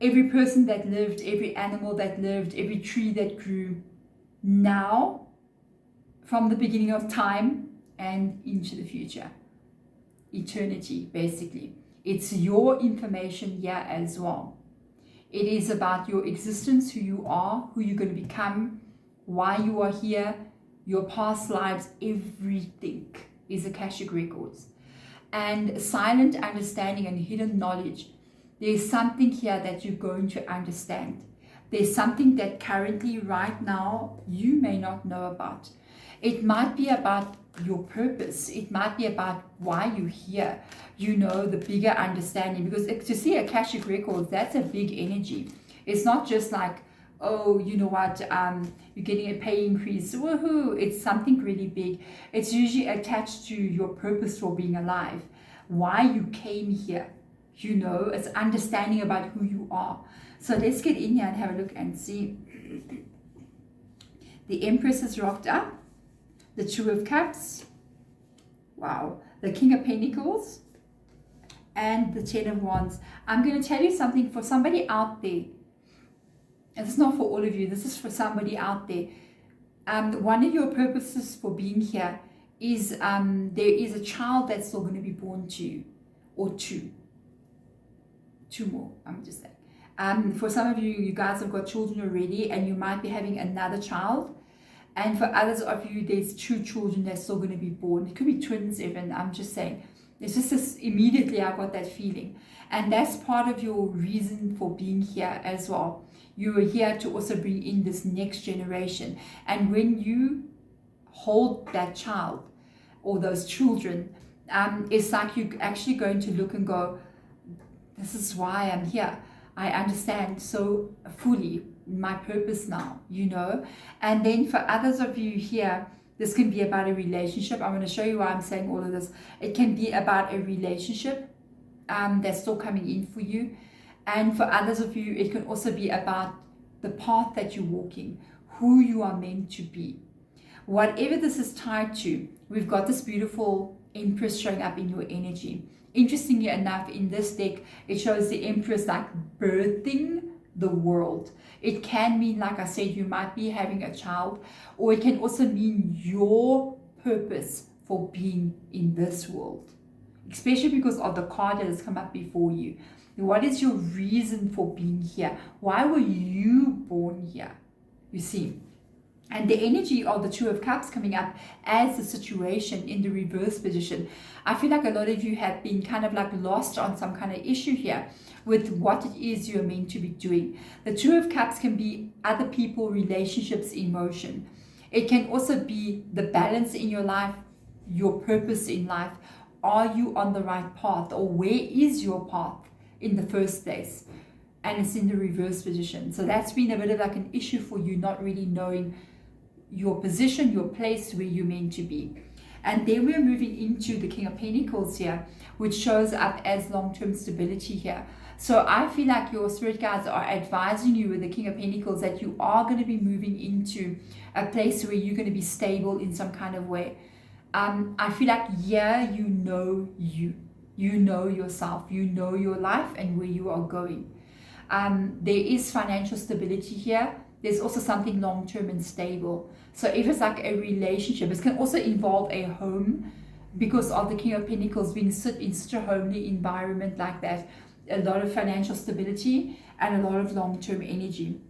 Every person that lived, every animal that lived, every tree that grew, now, from the beginning of time and into the future. Eternity, basically. It's your information here as well. It is about your existence, who you are, who you're going to become, why you are here, your past lives, everything is Akashic records. And silent understanding and hidden knowledge, there's something here that you're going to understand. There's something that currently, right now, you may not know about. It might be about your purpose. It might be about why you're here. You know, the bigger understanding. Because to see Akashic records, that's a big energy. It's not just like, oh, you know what, you're getting a pay increase. Woohoo! It's something really big. It's usually attached to your purpose for being alive. Why you came here. You know, it's understanding about who you are. So let's get in here and have a look and see. The Empress is rocked up. The Two of Cups, wow, the King of Pentacles, and the Ten of Wands. I'm going to tell you something for somebody out there, and this is not for all of you, this is for somebody out there. One of your purposes for being here is there is a child that's still going to be born to you, or two more, I'm just saying. For some of you, you guys have got children already, and you might be having another child. And for others of you, there's 2 children that's still going to be born. It could be twins even, I'm just saying. It's just this, immediately I got that feeling. And that's part of your reason for being here as well. You are here to also bring in this next generation. And when you hold that child or those children, it's like you're actually going to look and go, this is why I'm here. I understand so fully my purpose now, you know. And then for others of you here, this can be about a relationship. I'm going to show you why I'm saying all of this. It can be about a relationship that's still coming in for you. And for others of you, it can also be about the path that you're walking, who you are meant to be. Whatever this is tied to, we've got this beautiful Empress showing up in your energy. Interestingly enough, in this deck, it shows the Empress like birthing the world. It can mean, like I said, you might be having a child, or it can also mean your purpose for being in this world, especially because of the card that has come up before you. What is your reason for being here? Why were you born here? You see. And the energy of the Two of Cups coming up as the situation in the reverse position. I feel like a lot of you have been kind of like lost on some kind of issue here with what it is you're meant to be doing. The Two of Cups can be other people, relationships, emotion. It can also be the balance in your life, your purpose in life. Are you on the right path, or where is your path in the first place? And it's in the reverse position. So that's been a bit of like an issue for you, not really knowing your position, your place where you're meant to be. And then we're moving into the King of Pentacles here, which shows up as long-term stability here. So I feel like your spirit guides are advising you with the King of Pentacles that you are going to be moving into a place where you're going to be stable in some kind of way. I feel like, yeah, you know yourself, you know your life and where you are going. There is financial stability here. There's also something long-term and stable. So if it's like a relationship, it can also involve a home, because of the King of Pentacles being in such a homely environment like that. A lot of financial stability and a lot of long-term energy.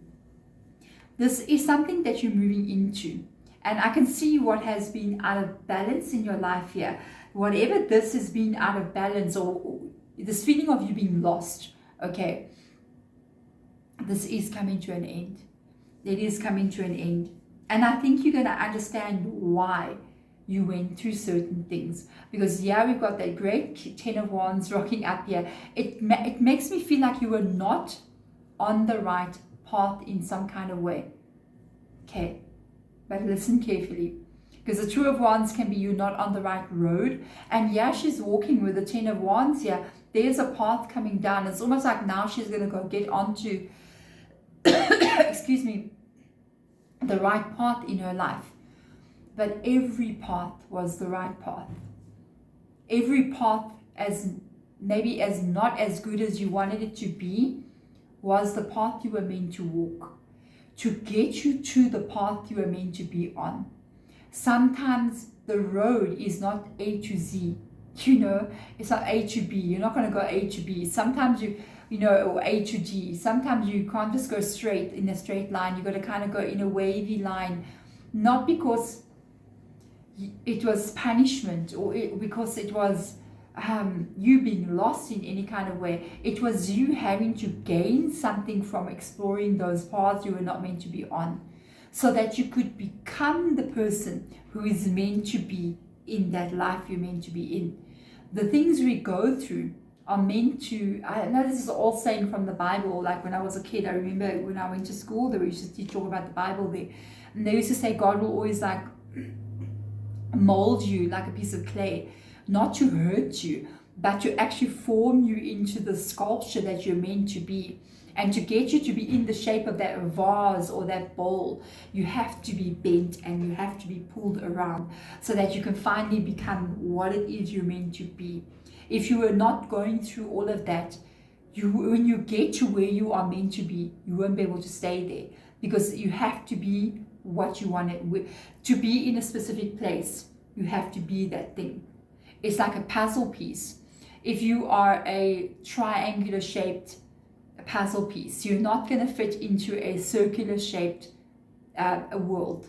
This is something that you're moving into. And I can see what has been out of balance in your life here. Whatever this has been out of balance, or this feeling of you being lost, okay, this is coming to an end. It is coming to an end. And I think you're going to understand why you went through certain things. Because yeah, we've got that great Ten of Wands rocking up here. It makes me feel like you were not on the right path in some kind of way. Okay, but listen carefully. Because the Two of Wands can be you're not on the right road. And yeah, she's walking with the Ten of Wands here. There's a path coming down. It's almost like now she's going to go get onto excuse me, the right path in her life. But every path was the right path. Every path, as maybe as not as good as you wanted it to be, was the path you were meant to walk, to get you to the path you were meant to be on. Sometimes the road is not A to Z, you know, it's not A to B. You're not going to go A to B. Sometimes you know, or A to G. Sometimes you can't just go straight in a straight line. You've got to kind of go in a wavy line, not because it was punishment or because it was you being lost in any kind of way. It was you having to gain something from exploring those paths you were not meant to be on, so that you could become the person who is meant to be in that life you're meant to be in. The things we go through are meant to, I know this is all saying from the Bible. Like when I was a kid, I remember when I went to school, they used to talk about the Bible there. And they used to say God will always like mold you like a piece of clay, not to hurt you, but to actually form you into the sculpture that you're meant to be. And to get you to be in the shape of that vase or that bowl, you have to be bent and you have to be pulled around so that you can finally become what it is you're meant to be. If you were not going through all of that, when you get to where you are meant to be, you won't be able to stay there, because you have to be what you want to be in a specific place. You have to be that thing. It's like a puzzle piece. If you are a triangular shaped puzzle piece, you're not going to fit into a circular shaped a world.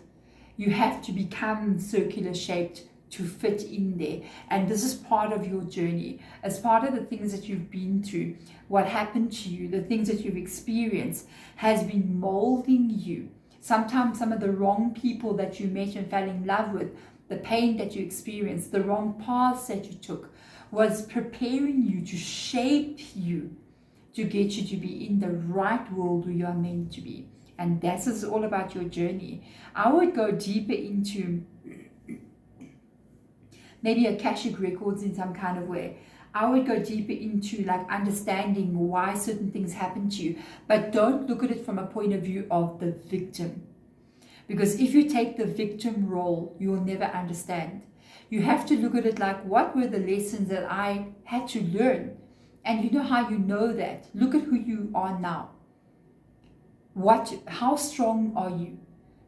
You have to become circular shaped to fit in there. And this is part of your journey, as part of the things that you've been through. What happened to you, the things that you've experienced, has been molding you. Sometimes some of the wrong people that you met and fell in love with, the pain that you experienced, the wrong paths that you took, was preparing you, to shape you, to get you to be in the right world where you are meant to be. And this is all about your journey. I would go deeper into maybe Akashic records in some kind of way. I would go deeper into like understanding why certain things happen to you, but don't look at it from a point of view of the victim. Because if you take the victim role, you'll never understand. You have to look at it like, what were the lessons that I had to learn? And you know how you know that? Look at who you are now. How strong are you?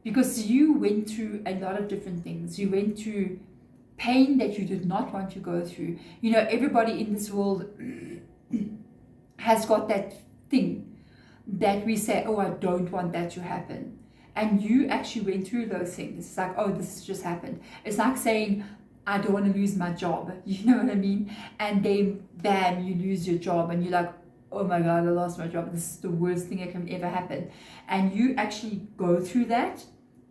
Because you went through a lot of different things. You went through pain that you did not want to go through. You know, everybody in this world has got that thing that we say, oh, I don't want that to happen. And you actually went through those things. It's like, oh, this has just happened. It's like saying, I don't want to lose my job. You know what I mean? And then, bam, you lose your job and you're like, oh my God, I lost my job. This is the worst thing that can ever happen. And you actually go through that.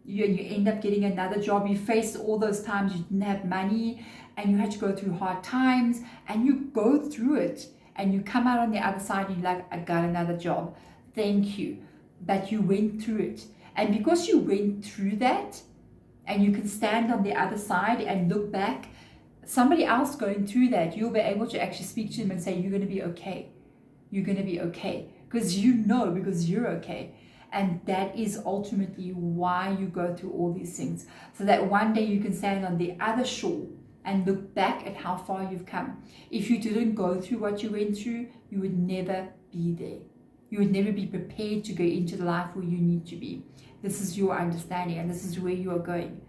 You end up getting another job. You faced all those times you didn't have money and you had to go through hard times, and you go through it and you come out on the other side and you're like, I got another job. Thank you. But you went through it. And because you went through that and you can stand on the other side and look back, somebody else going through that, you'll be able to actually speak to them and say, you're going to be okay. You're going to be okay. Because you're okay. And that is ultimately why you go through all these things. So that one day you can stand on the other shore and look back at how far you've come. If you didn't go through what you went through, you would never be there. You would never be prepared to go into the life where you need to be. This is your understanding, and this is where you are going.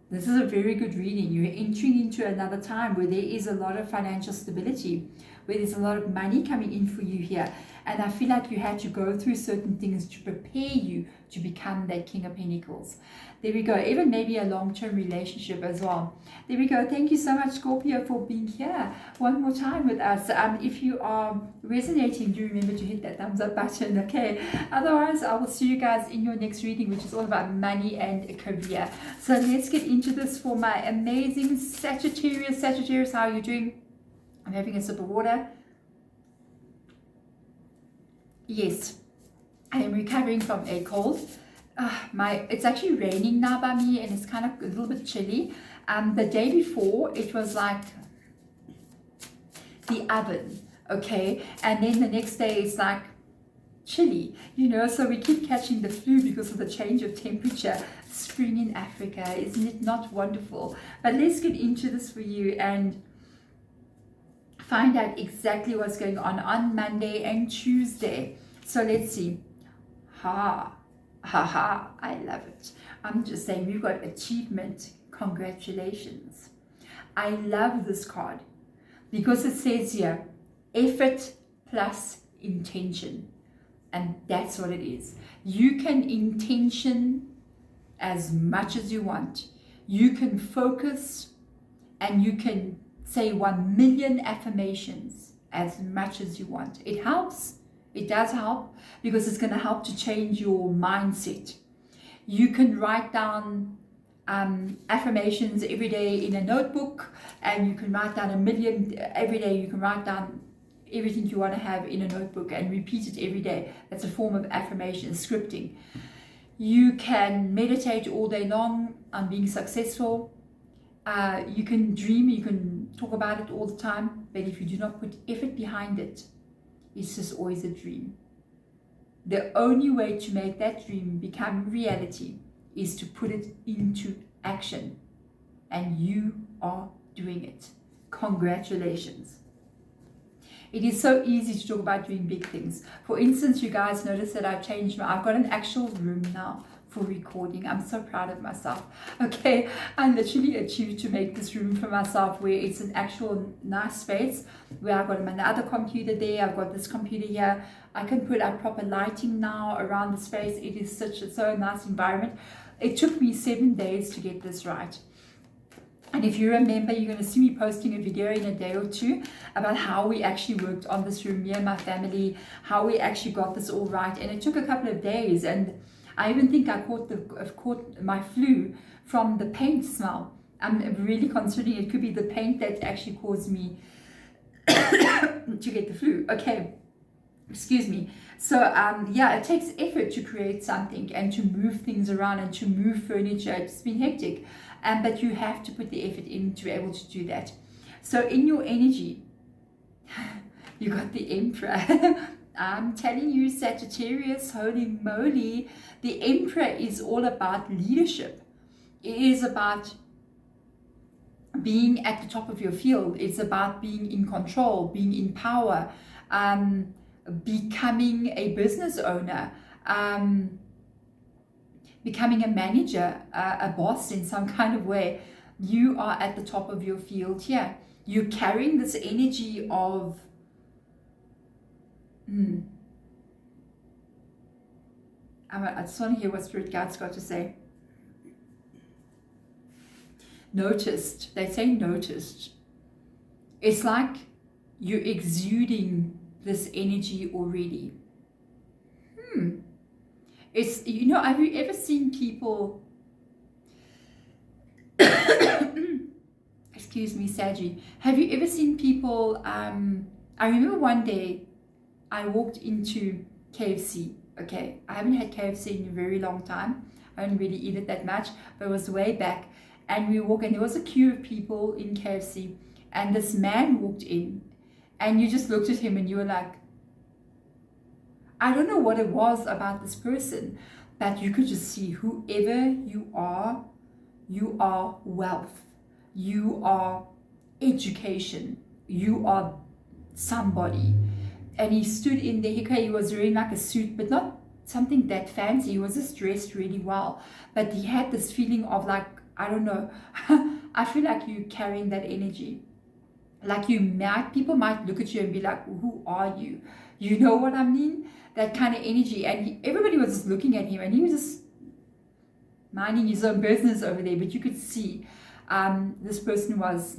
This is a very good reading. You're entering into another time where there is a lot of financial stability, where there's a lot of money coming in for you here. And I feel like you had to go through certain things to prepare you to become that King of Pentacles. There we go. Even maybe a long-term relationship as well. There we go. Thank you so much, Scorpio, for being here one more time with us. If you are resonating, do remember to hit that thumbs up button, okay? Otherwise, I will see you guys in your next reading, which is all about money and career. So let's get into this for my amazing Sagittarius. Sagittarius, how are you doing? I'm having a sip of water. Yes, I am recovering from a cold. It's actually raining now by me, and it's kind of a little bit chilly. The day before, it was like the oven, okay? And then the next day, it's like chilly, you know? So we keep catching the flu because of the change of temperature. Spring in Africa, isn't it not wonderful? But let's get into this for you and find out exactly what's going on Monday and Tuesday. So let's see. I love it. I'm just saying, we've got achievement. Congratulations. I love this card because it says here, effort plus intention. And that's what it is. You can intention as much as you want. You can focus and you can say 1 million affirmations as much as you want. It helps. It does help because it's going to help to change your mindset. You can write down affirmations every day in a notebook, and you can write down 1 million every day. You can write down everything you want to have in a notebook and repeat it every day. That's a form of affirmation, scripting. You can meditate all day long on being successful. You can dream, you can talk about it all the time, but if you do not put effort behind it, it's just always a dream. The only way to make that dream become reality is to put it into action. And you are doing it. Congratulations. It is so easy to talk about doing big things. For instance, you guys notice that I've got an actual room now for recording. I'm so proud of myself. Okay, I literally achieved to make this room for myself where it's an actual nice space where I've got another computer there. I've got this computer here. I can put up proper lighting now around the space. It is so nice environment. It took me 7 days to get this right. And if you remember, you're going to see me posting a video in a day or two about how we actually worked on this room, me and my family, how we actually got this all right. And it took a couple of days, and I even think I caught my flu from the paint smell. I'm really considering it could be the paint that actually caused me to get the flu. Okay, excuse me. So yeah, it takes effort to create something and to move things around and to move furniture. It's been hectic, but you have to put the effort in to be able to do that. So in your energy, You got the Emperor. I'm telling you, Sagittarius, holy moly, the Emperor is all about leadership. It is about being at the top of your field. It's about being in control, being in power, becoming a business owner, becoming a manager, a boss in some kind of way. You are at the top of your field here. You're carrying this energy of I just want to hear what Spirit Guides got to say. Noticed. They say noticed. It's like you're exuding this energy already. It's, you know, have you ever seen people excuse me, Saggy, have you ever seen people, I remember one day I walked into KFC. Okay, I haven't had KFC in a very long time. I don't really eat it that much, but it was way back. And we walked, and there was a queue of people in KFC, and this man walked in, and you just looked at him and you were like, I don't know what it was about this person, but you could just see, whoever you are wealth, you are education, you are somebody. And he stood in there. He was wearing like a suit, but not something that fancy. He was just dressed really well, but he had this feeling of like, I don't know, I feel like you're carrying that energy. Like people might look at you and be like, who are you? You know what I mean? That kind of energy. And everybody was just looking at him, and he was just minding his own business over there. But you could see this person was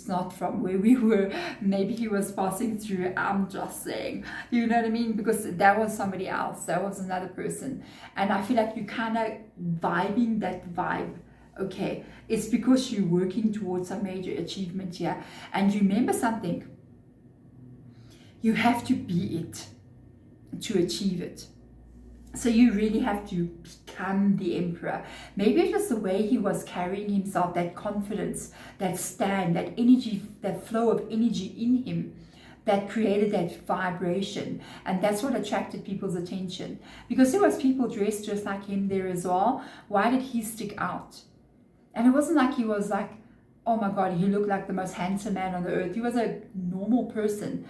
not from where we were. Maybe he was passing through. I'm just saying, you know what I mean? Because that was somebody else. That was another person. And I feel like you kind of vibing that vibe. Okay, it's because you're working towards some major achievement here. And remember something, you have to be it to achieve it. So you really have to become the Emperor. Maybe it was the way he was carrying himself, that confidence, that stand, that energy, that flow of energy in him, that created that vibration. And that's what attracted people's attention. Because there was people dressed just like him there as well. Why did he stick out? And it wasn't like he was like, oh my God, he looked like the most handsome man on the earth. He was a normal person,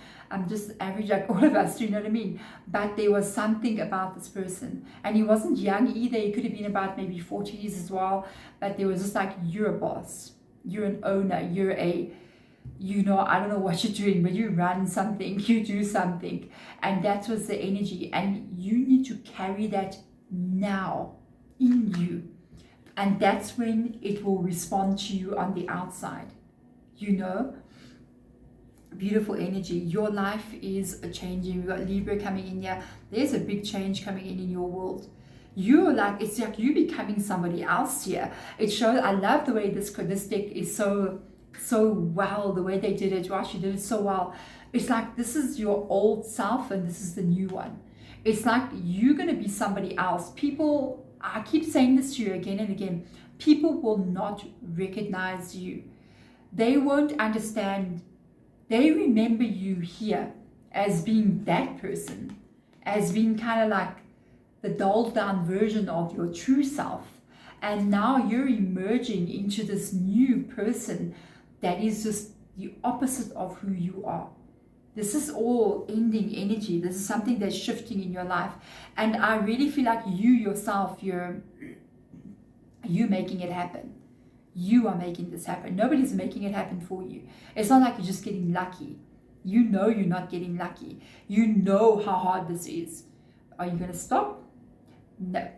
just average like all of us, do you know what I mean? But there was something about this person. And he wasn't young either. He could have been about maybe 40s as well. But there was just like, you're a boss. You're an owner. You're I don't know what you're doing, but you run something, you do something. And that was the energy. And you need to carry that now in you. And that's when it will respond to you on the outside. You know, beautiful energy. Your life is a changing. We've got Libra coming in here. There's a big change coming in your world. You're like, it's like you becoming somebody else here. It shows, I love the way this deck is so well, the way they did it. Wow, she did it so well. It's like, this is your old self and this is the new one. It's like you're going to be somebody else. People, I keep saying this to you again and again, people will not recognize you. They won't understand. They remember you here as being that person, as being kind of like the dulled down version of your true self. And now you're emerging into this new person that is just the opposite of who you are. This is all ending energy. This is something that's shifting in your life. And I really feel like you yourself, you're making it happen. You are making this happen. Nobody's making it happen for you. It's not like you're just getting lucky. You know you're not getting lucky. You know how hard this is. Are you going to stop? No.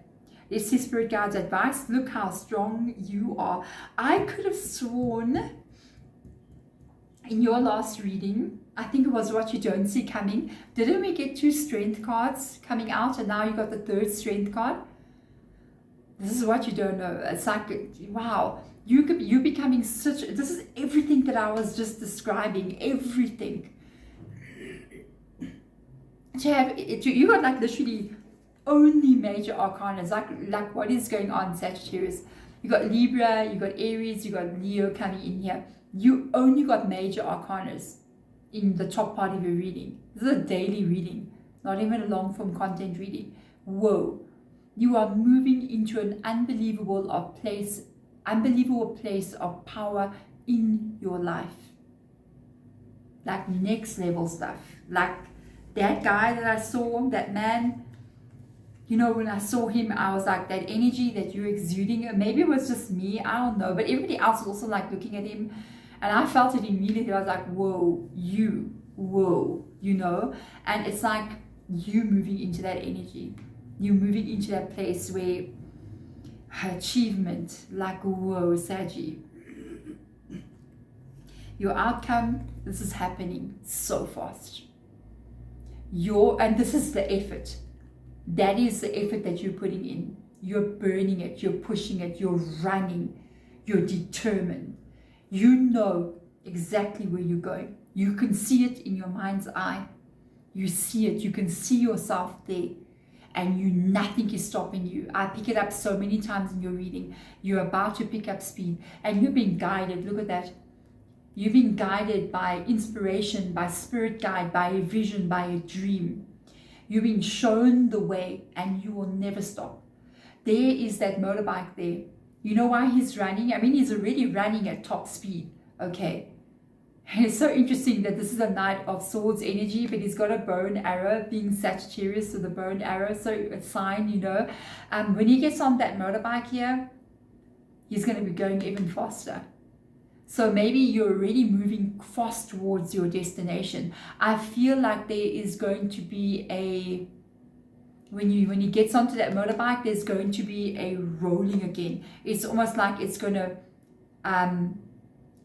This is Spirit Guides advice. Look how strong you are. I could have sworn in your last reading, I think it was what you don't see coming. Didn't we get 2 strength cards coming out, and now you got the 3rd strength card? This is what you don't know. It's like, wow, you becoming such, this is everything that I was just describing, everything. You got like literally only major arcanas, like what is going on, Sagittarius? You got Libra, you got Aries, you got Leo coming in here. You only got major arcanas in the top part of your reading. This is a daily reading, not even a long form content reading. Whoa, you are moving into an unbelievable place of power in your life. Like next level stuff. Like that guy that I saw, that man, you know, when I saw him, I was like, that energy that you're exuding, maybe it was just me, I don't know, but everybody else was also like looking at him, and I felt it immediately. I was like, whoa, you know, and it's like you moving into that energy. You're moving into that place where achievement, like, whoa, Saggy. Your outcome, this is happening so fast. And this is the effort. That is the effort that you're putting in. You're burning it, you're pushing it, you're running, you're determined. You know exactly where you're going. You can see it in your mind's eye. You see it, you can see yourself there, and nothing is stopping you. I pick it up so many times in your reading. You're about to pick up speed, and you're being guided. Look at that. You're being guided by inspiration, by spirit guide, by a vision, by a dream. You're being shown the way, and you will never stop. There is that motorbike there. You know why he's running? I mean, he's already running at top speed. Okay. And it's so interesting that this is a Knight of Swords energy, but he's got a bow and arrow, being Sagittarius with a bow and arrow. So a sign, you know. When he gets on that motorbike here, he's going to be going even faster. So maybe you're already moving fast towards your destination. I feel like there is going to be when he gets onto that motorbike, there's going to be a rolling again. It's almost like it's going to,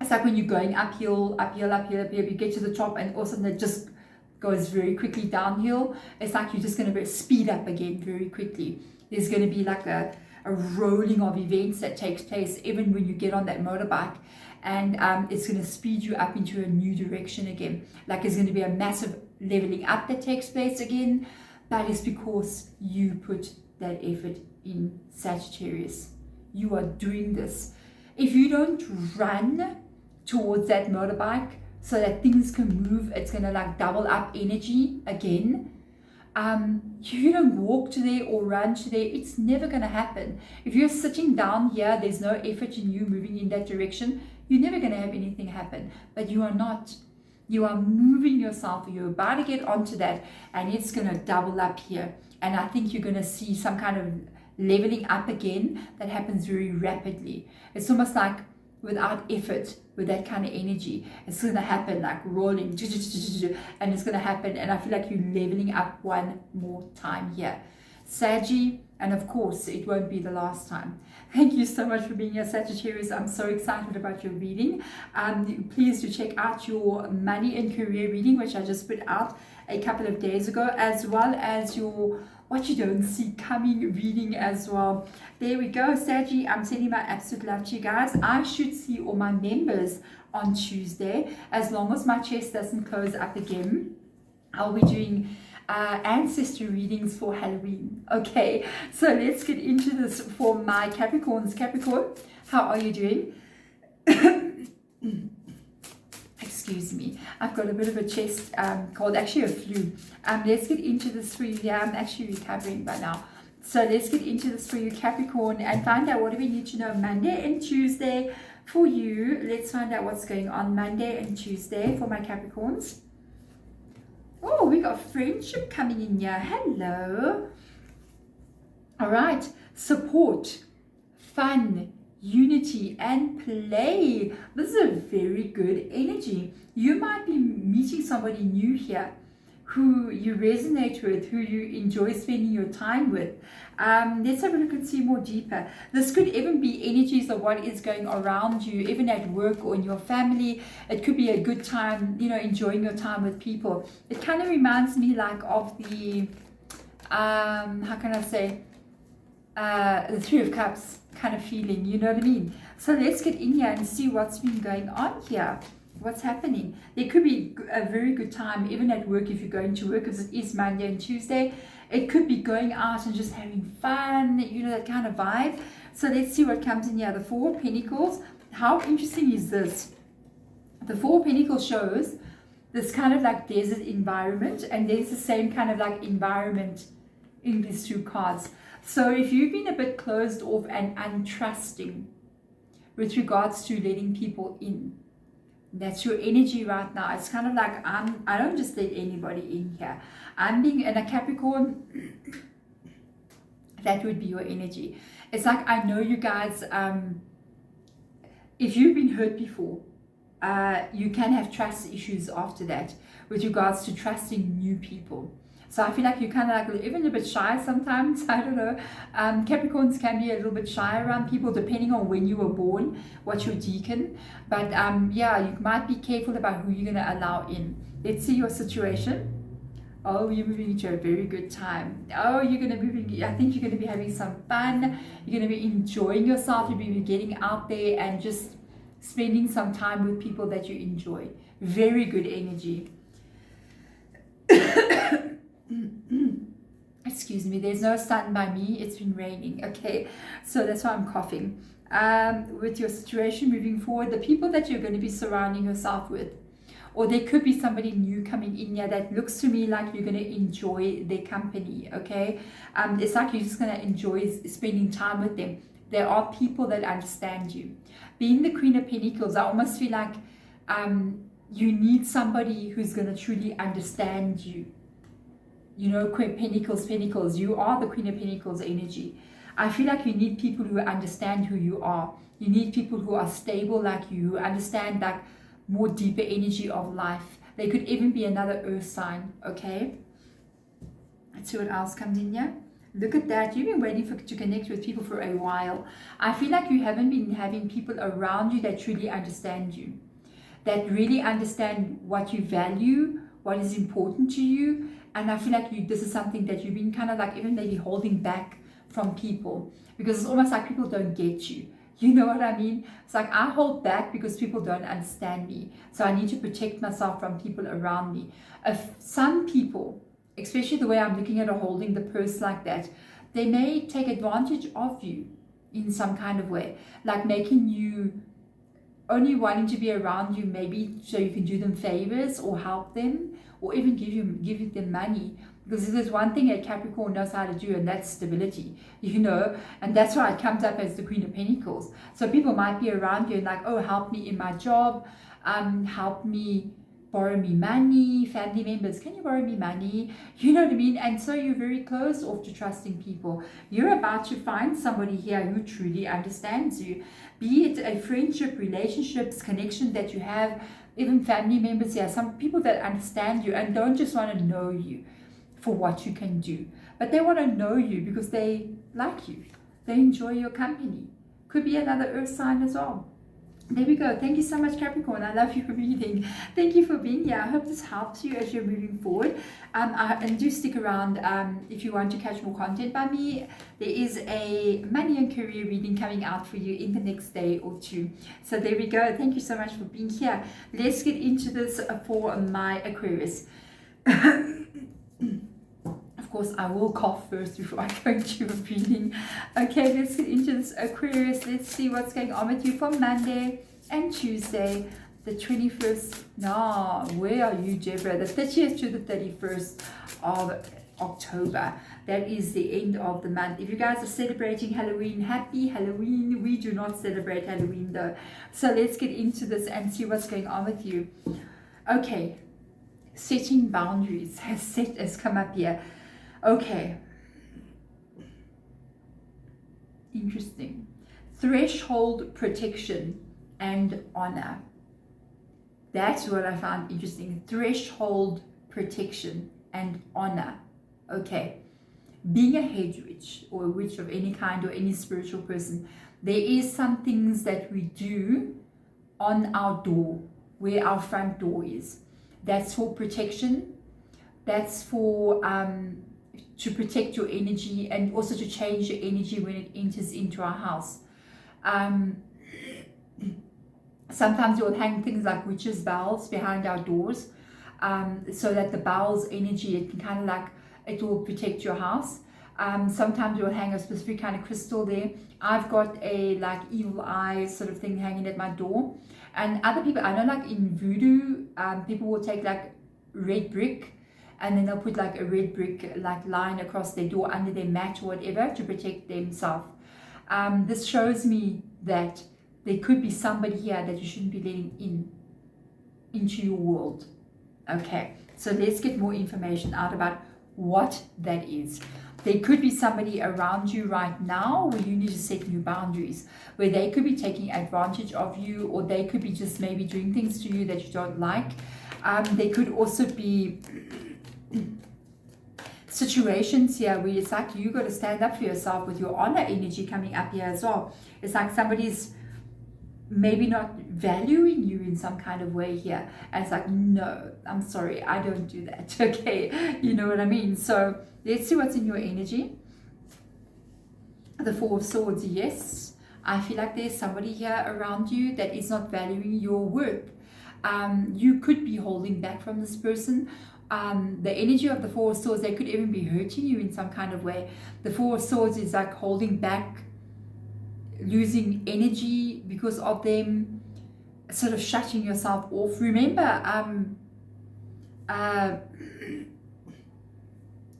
it's like when you're going uphill, you get to the top, and all of a sudden it just goes very quickly downhill. It's like you're just going to speed up again very quickly. There's going to be like a rolling of events that takes place even when you get on that motorbike. And it's going to speed you up into a new direction again. Like there's going to be a massive leveling up that takes place again, but it's because you put that effort in, Sagittarius. You are doing this. If you don't run towards that motorbike so that things can move, it's going to like double up energy again. If you don't walk to there or run to there, it's never going to happen. If you're sitting down here, there's no effort in you moving in that direction, you're never going to have anything happen. But you are not. You are moving yourself. You're about to get onto that, and it's going to double up here. And I think you're going to see some kind of leveling up again that happens very rapidly. It's almost like without effort, with that kind of energy, it's going to happen like rolling, and it's going to happen. And I feel like you're leveling up one more time here, Saggy. And of course, it won't be the last time. Thank you so much for being here, Sagittarius. I'm so excited about your reading. Please do check out your money and career reading, which I just put out a couple of days ago, as well as your what you don't see coming reading as well. There we go, Saggy. I'm sending my absolute love to you guys. I should see all my members on Tuesday, as long as my chest doesn't close up again. I'll be doing ancestor readings for Halloween. Okay, so let's get into this for my Capricorns. Capricorn, how are you doing? Excuse me, I've got a bit of a chest cold, actually a flu. Let's get into this for you. Yeah, I'm actually recovering by now. So let's get into this for you, Capricorn, and find out what do we need to know Monday and Tuesday for you. Let's find out what's going on Monday and Tuesday for my Capricorns. Oh, we got friendship coming in here. Hello. All right. Support, fun, unity, and play. This is a very good energy. You might be meeting somebody new here who you resonate with, who you enjoy spending your time with. Let's have a look and see more deeper. This could even be energies of what is going around you, even at work or in your family. It could be a good time, you know, enjoying your time with people. It kind of reminds me like of the, how can I say, the Three of Cups kind of feeling, you know what I mean? So let's get in here and see what's been going on here. What's happening? There could be a very good time, even at work, if you're going to work, because it is Monday and Tuesday. It could be going out and just having fun, you know, that kind of vibe. So let's see what comes in here. The Four of Pentacles. How interesting is this? The Four of Pentacles shows this kind of like desert environment, and there's the same kind of like environment in these two cards. So if you've been a bit closed off and untrusting with regards to letting people in, that's your energy right now. It's kind of like, I don't just let anybody in here. I'm being in a Capricorn, that would be your energy. It's like, I know you guys, if you've been hurt before, you can have trust issues after that with regards to trusting new people. So I feel like you're kind of like even a bit shy sometimes. I don't know. Capricorns can be a little bit shy around people depending on when you were born, what's your decan. But yeah, you might be careful about who you're going to allow in. Let's see your situation. Oh, you're moving into a very good time. Oh, you're going to be, I think you're going to be having some fun. You're going to be enjoying yourself. You're going to be getting out there and just spending some time with people that you enjoy. Very good energy. Excuse me, there's no sun by me. It's been raining. Okay, so that's why I'm coughing. With your situation moving forward, the people that you're going to be surrounding yourself with, or there could be somebody new coming in here that looks to me like you're going to enjoy their company. Okay, it's like you're just going to enjoy spending time with them. There are people that understand you. Being the Queen of Pentacles, I almost feel like you need somebody who's going to truly understand you. You know, Pentacles, you are the Queen of Pentacles energy. I feel like you need people who understand who you are. You need people who are stable like you, who understand that more deeper energy of life. They could even be another earth sign, okay? Let's see what else comes in here. Look at that. You've been waiting to connect with people for a while. I feel like you haven't been having people around you that truly understand you, that really understand what you value, what is important to you. And I feel like this is something that you've been kind of like even maybe holding back from people, because it's almost like people don't get you. You know what I mean? It's like I hold back because people don't understand me. So I need to protect myself from people around me. Some people, especially the way I'm looking at or holding the purse like that, they may take advantage of you in some kind of way, like making you only wanting to be around you maybe so you can do them favors or help them, or even give them money. Because there's one thing a Capricorn knows how to do, and that's stability, you know, and that's why it comes up as the Queen of Pentacles. So people might be around you and like, oh, help me in my job, help me, borrow me money, family members, can you borrow me money? You know what I mean? And so you're very closed off to trusting people. You're about to find somebody here who truly understands you, be it a friendship, relationships, connection that you have, even family members here, some people that understand you and don't just want to know you for what you can do, but they want to know you because they like you, they enjoy your company. Could be another earth sign as well. There we go. Thank you so much, Capricorn. I love your reading. Thank you for being here. I hope this helps you as you're moving forward. And do stick around if you want to catch more content by me. There is a money and career reading coming out for you in the next day or two. So there we go. Thank you so much for being here. Let's get into this for my Aquarius. Of course, I will cough first before I go into your reading. Okay, let's get into this Aquarius. Let's see what's going on with you for Monday and Tuesday, the 21st. No, where are you, Deborah? The 30th to the 31st of October. That is the end of the month. If you guys are celebrating Halloween, happy Halloween. We do not celebrate Halloween though. So let's get into this and see what's going on with you. Okay, setting boundaries has come up here. Okay, interesting. Threshold protection and honor. That's what I found interesting. Threshold protection and honor. Okay, being a head witch or a witch of any kind or any spiritual person, there is some things that we do on our door, where our front door is. That's for protection. That's for to protect your energy and also to change your energy when it enters into our house. Sometimes you'll hang things like witches' bells behind our doors, so that the bell's energy, it can kind of like, it will protect your house. Sometimes you'll hang a specific kind of crystal there. I've got a like evil eye sort of thing hanging at my door. And other people, I know like in voodoo, people will take like red brick and then they'll put like a red brick like line across their door under their mat or whatever to protect themselves. This shows me that there could be somebody here that you shouldn't be letting into your world. Okay, so let's get more information out about what that is. There could be somebody around you right now where you need to set new boundaries, where they could be taking advantage of you, or they could be just maybe doing things to you that you don't like. There could also be situations here where it's like you got to stand up for yourself with your honor energy coming up here as well. It's like somebody's maybe not valuing you in some kind of way here, and it's like, no, I'm sorry, I don't do that. Okay, you know what I mean? So let's see what's in your energy. The Four of Swords. Yes, I feel like there's somebody here around you that is not valuing your worth. You could be holding back from this person. The energy of the Four of Swords, they could even be hurting you in some kind of way. The Four of Swords is like holding back, losing energy because of them, sort of shutting yourself off. Remember,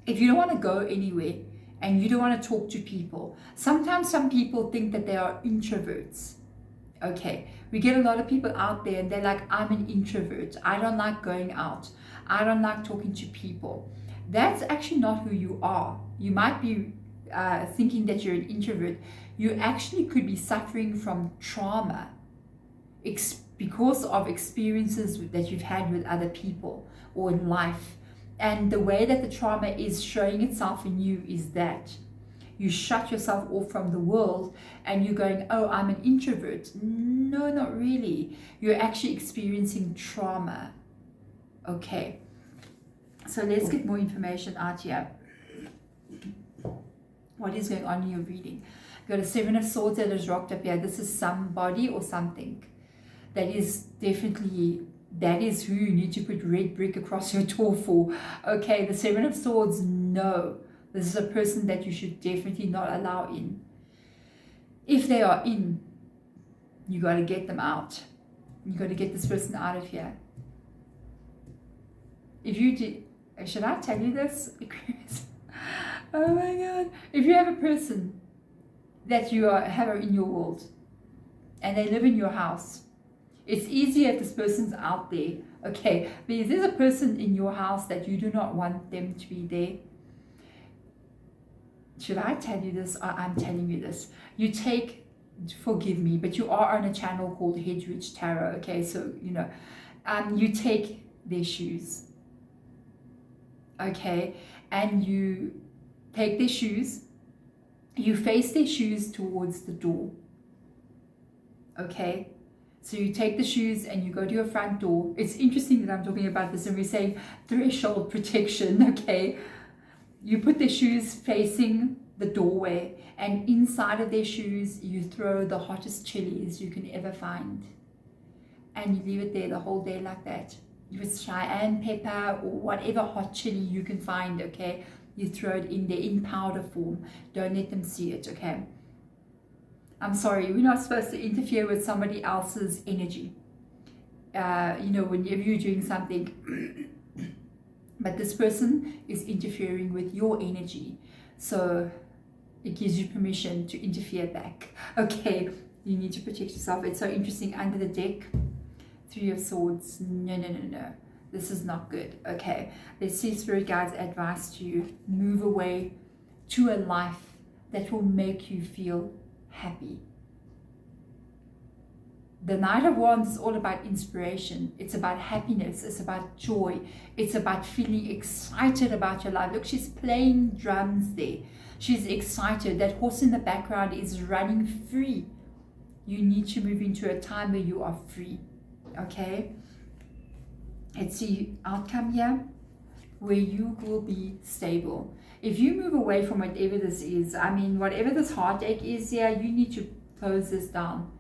if you don't want to go anywhere and you don't want to talk to people, sometimes some people think that they are introverts. Okay, we get a lot of people out there and they're like, I'm an introvert, I don't like going out, I don't like talking to people. That's actually not who you are. You might be thinking that you're an introvert. You actually could be suffering from trauma because of experiences that you've had with other people or in life. And the way that the trauma is showing itself in you is that you shut yourself off from the world and you're going, oh, I'm an introvert. No, not really. You're actually experiencing trauma. Okay, so let's get more information out here. What is going on in your reading? Got a Seven of Swords that is rocked up here. This is somebody or something that is definitely, that is who you need to put red brick across your door for. Okay, the Seven of Swords, no. This is a person that you should definitely not allow in. If they are in, you got to get them out. You got to get this person out of here. If you did, should I tell you this? Oh my God. If you have a person that you have in your world and they live in your house, it's easier if this person's out there. Okay, but if there's a person in your house that you do not want them to be there, should I tell you this? I'm telling you this. You take, forgive me, but you are on a channel called Hedgeridge Tarot. Okay, so, you know, you take their shoes. Okay, and you take their shoes, you face their shoes towards the door. Okay, so you take the shoes and you go to your front door. It's interesting that I'm talking about this and we're saying threshold protection. Okay, you put their shoes facing the doorway, and inside of their shoes you throw the hottest chilies you can ever find, and you leave it there the whole day like that. If it's cayenne pepper or whatever hot chili you can find, okay, you throw it in there in powder form. Don't let them see it. Okay, I'm sorry, we're not supposed to interfere with somebody else's energy, you know, whenever you're doing something. But this person is interfering with your energy, so it gives you permission to interfere back. Okay, you need to protect yourself. It's so interesting. Under the deck, Three of Swords. No. This is not good. Okay, let's see Spirit Guides advice to you. Move away to a life that will make you feel happy. The Knight of Wands is all about inspiration. It's about happiness. It's about joy. It's about feeling excited about your life. Look, she's playing drums there. She's excited. That horse in the background is running free. You need to move into a time where you are free. Okay? Let's see outcome here, where you will be stable. If you move away from whatever this is, I mean, whatever this heartache is here, you need to close this down.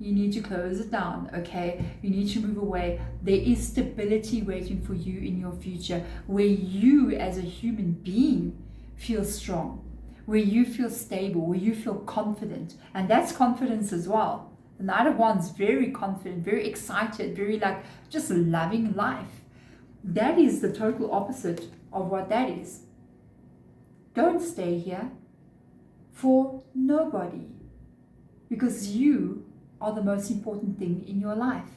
You need to close it down, okay? You need to move away. There is stability waiting for you in your future, where you as a human being feel strong. where you feel stable, where you feel confident. And that's confidence as well. The Knight of Wands, very confident, very excited, very like just loving life. That is the total opposite of what that is. Don't stay here for nobody, because you are the most important thing in your life.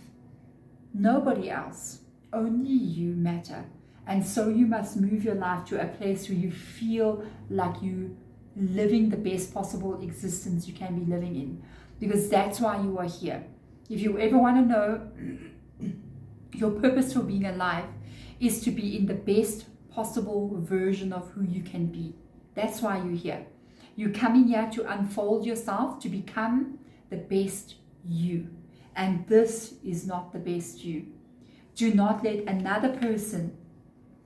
Nobody else, only you matter. And so you must move your life to a place where you feel like you living the best possible existence you can be living in, because that's why you are here. If you ever want to know, your purpose for being alive is to be in the best possible version of who you can be. That's why you're here. You're coming here to unfold yourself, to become the best you. And this is not the best you. Do not let another person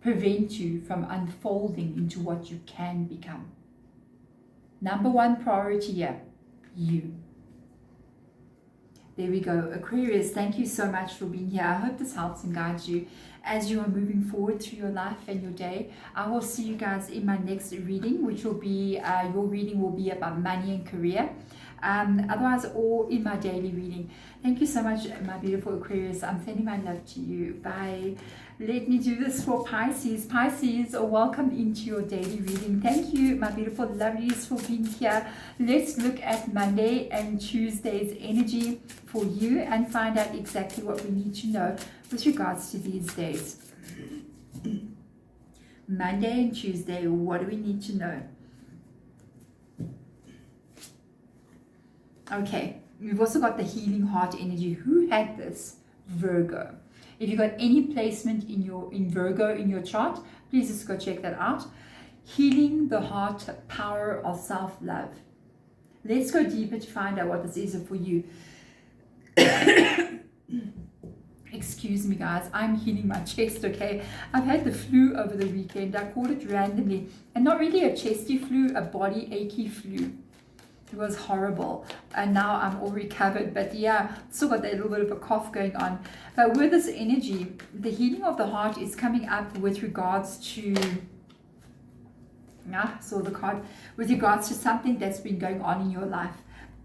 prevent you from unfolding into what you can become. Number one priority here, you. There we go. Aquarius, thank you so much for being here. I hope this helps and guides you as you are moving forward through your life and your day. I will see you guys in my next reading, which will be, your reading will be about money and career. Otherwise, or in my daily reading. Thank you so much, my beautiful Aquarius. I'm sending my love to you. Bye. Let me do this for Pisces. Pisces, welcome into your daily reading. Thank you, my beautiful lovelies, for being here. Let's look at Monday and Tuesday's energy for you and find out exactly what we need to know with regards to these days. Monday and Tuesday, what do we need to know? Okay, we've also got the healing heart energy. Who had this? Virgo. If you've got any placement in Virgo in your chart, please just go check that out. Healing the heart, power of self-love. Let's go deeper to find out what this is for you. Excuse me, guys. I'm healing my chest, okay? I've had the flu over the weekend. I caught it randomly. And not really a chesty flu, a body achy flu. It was horrible, and now I'm all recovered, but yeah, still got that little bit of a cough going on. But with this energy, the healing of the heart is coming up with regards to, saw the card, with regards to something that's been going on in your life.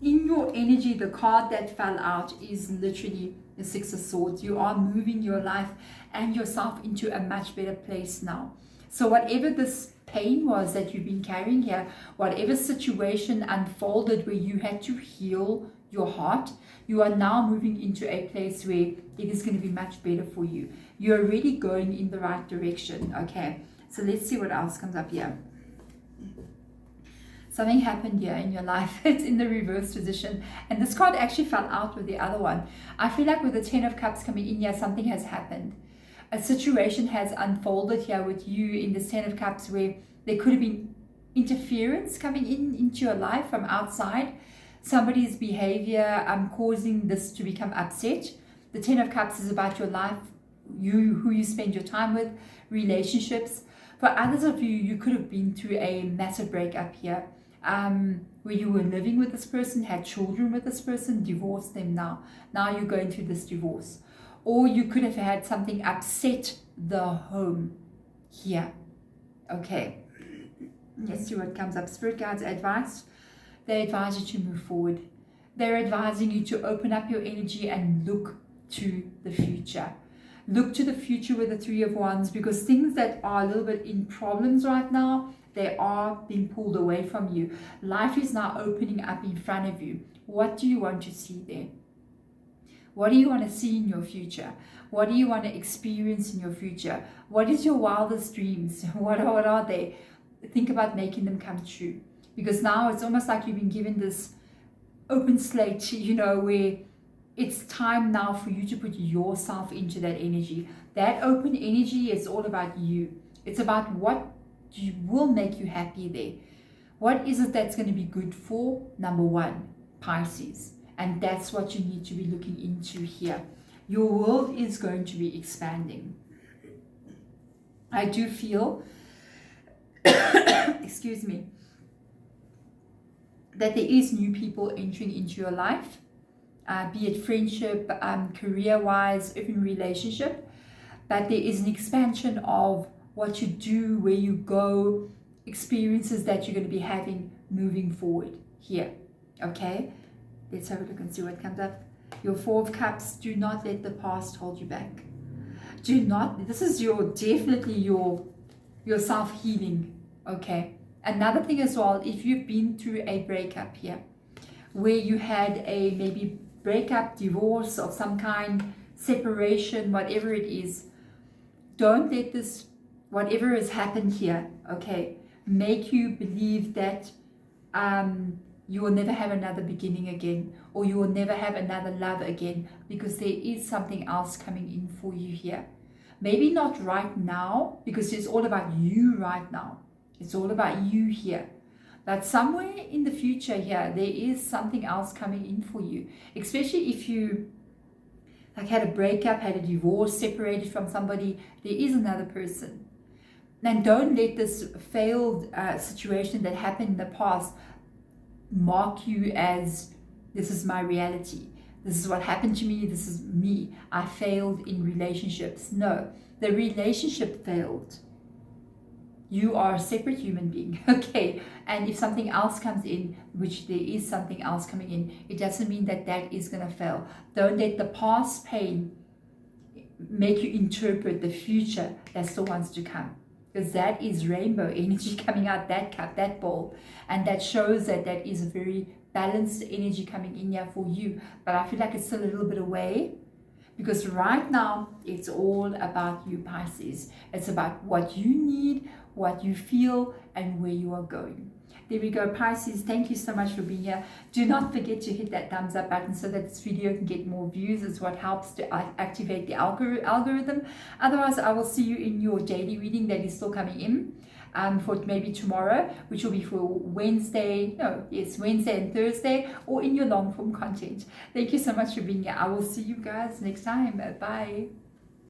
In your energy, the card that fell out is literally the Six of Swords. You are moving your life and yourself into a much better place now. So whatever this pain was that you've been carrying here, whatever situation unfolded where you had to heal your heart, you are now moving into a place where it is going to be much better for you. You're already going in the right direction. Okay, so let's see what else comes up here. Something happened here in your life. It's in the reverse position, and this card actually fell out with the other one. I feel like with the Ten of Cups coming in here, something has happened. A situation has unfolded here with you in the Ten of Cups where there could have been interference coming into your life from outside. Somebody's behavior causing this to become upset. The Ten of Cups is about your life, who you spend your time with, relationships. For others of you, you could have been through a massive breakup here, where you were living with this person, had children with this person, divorced them now. Now you're going through this divorce. Or you could have had something upset the home here. Okay, let's see what comes up. Spirit guides advice. They advise you to move forward. They're advising you to open up your energy and look to the future. Look to the future with the Three of Wands, because things that are a little bit in problems right now, they are being pulled away from you. Life is now opening up in front of you. What do you want to see there? What do you want to see in your future? What do you want to experience in your future? What is your wildest dreams? What are they? Think about making them come true. Because now it's almost like you've been given this open slate, where it's time now for you to put yourself into that energy. That open energy is all about you. It's about what will make you happy there. What is it that's going to be good for, number one, Pisces? And that's what you need to be looking into here. Your world is going to be expanding. I do feel, excuse me, that there is new people entering into your life, be it friendship, career-wise, even relationship. But there is an expansion of what you do, where you go, experiences that you're going to be having moving forward here. Okay, let's have a look and see what comes up. Your Four of Cups. Do not let the past hold you back. Do not. This is definitely your self-healing. Okay. Another thing as well, if you've been through a breakup here, where you had a maybe breakup, divorce of some kind, separation, whatever it is, don't let this, whatever has happened here, okay, make you believe that you will never have another beginning again, or you will never have another love again, because there is something else coming in for you here. Maybe not right now, because it's all about you right now. It's all about you here. But somewhere in the future here, there is something else coming in for you, especially if you like had a breakup, had a divorce, separated from somebody. There is another person. And don't let this failed situation that happened in the past mark you as, this is my reality. This is what happened to me. This is me. I failed in relationships. No, the relationship failed. You are a separate human being, okay? And if something else comes in, which there is something else coming in, it doesn't mean that that is going to fail. Don't let the past pain make you interpret the future that still wants to come. Because that is rainbow energy coming out that cup, that bowl. And that shows that that is a very balanced energy coming in here for you. But I feel like it's still a little bit away. Because right now, it's all about you, Pisces. It's about what you need, what you feel, and where you are going. There we go, Pisces. Thank you so much for being here. Do not forget to hit that thumbs up button so that this video can get more views. It's what helps to activate the algorithm. Otherwise, I will see you in your daily reading that is still coming in. For maybe tomorrow, which will be for Wednesday and Thursday, or in your long form content. Thank you so much for being here. I will see you guys next time. Bye.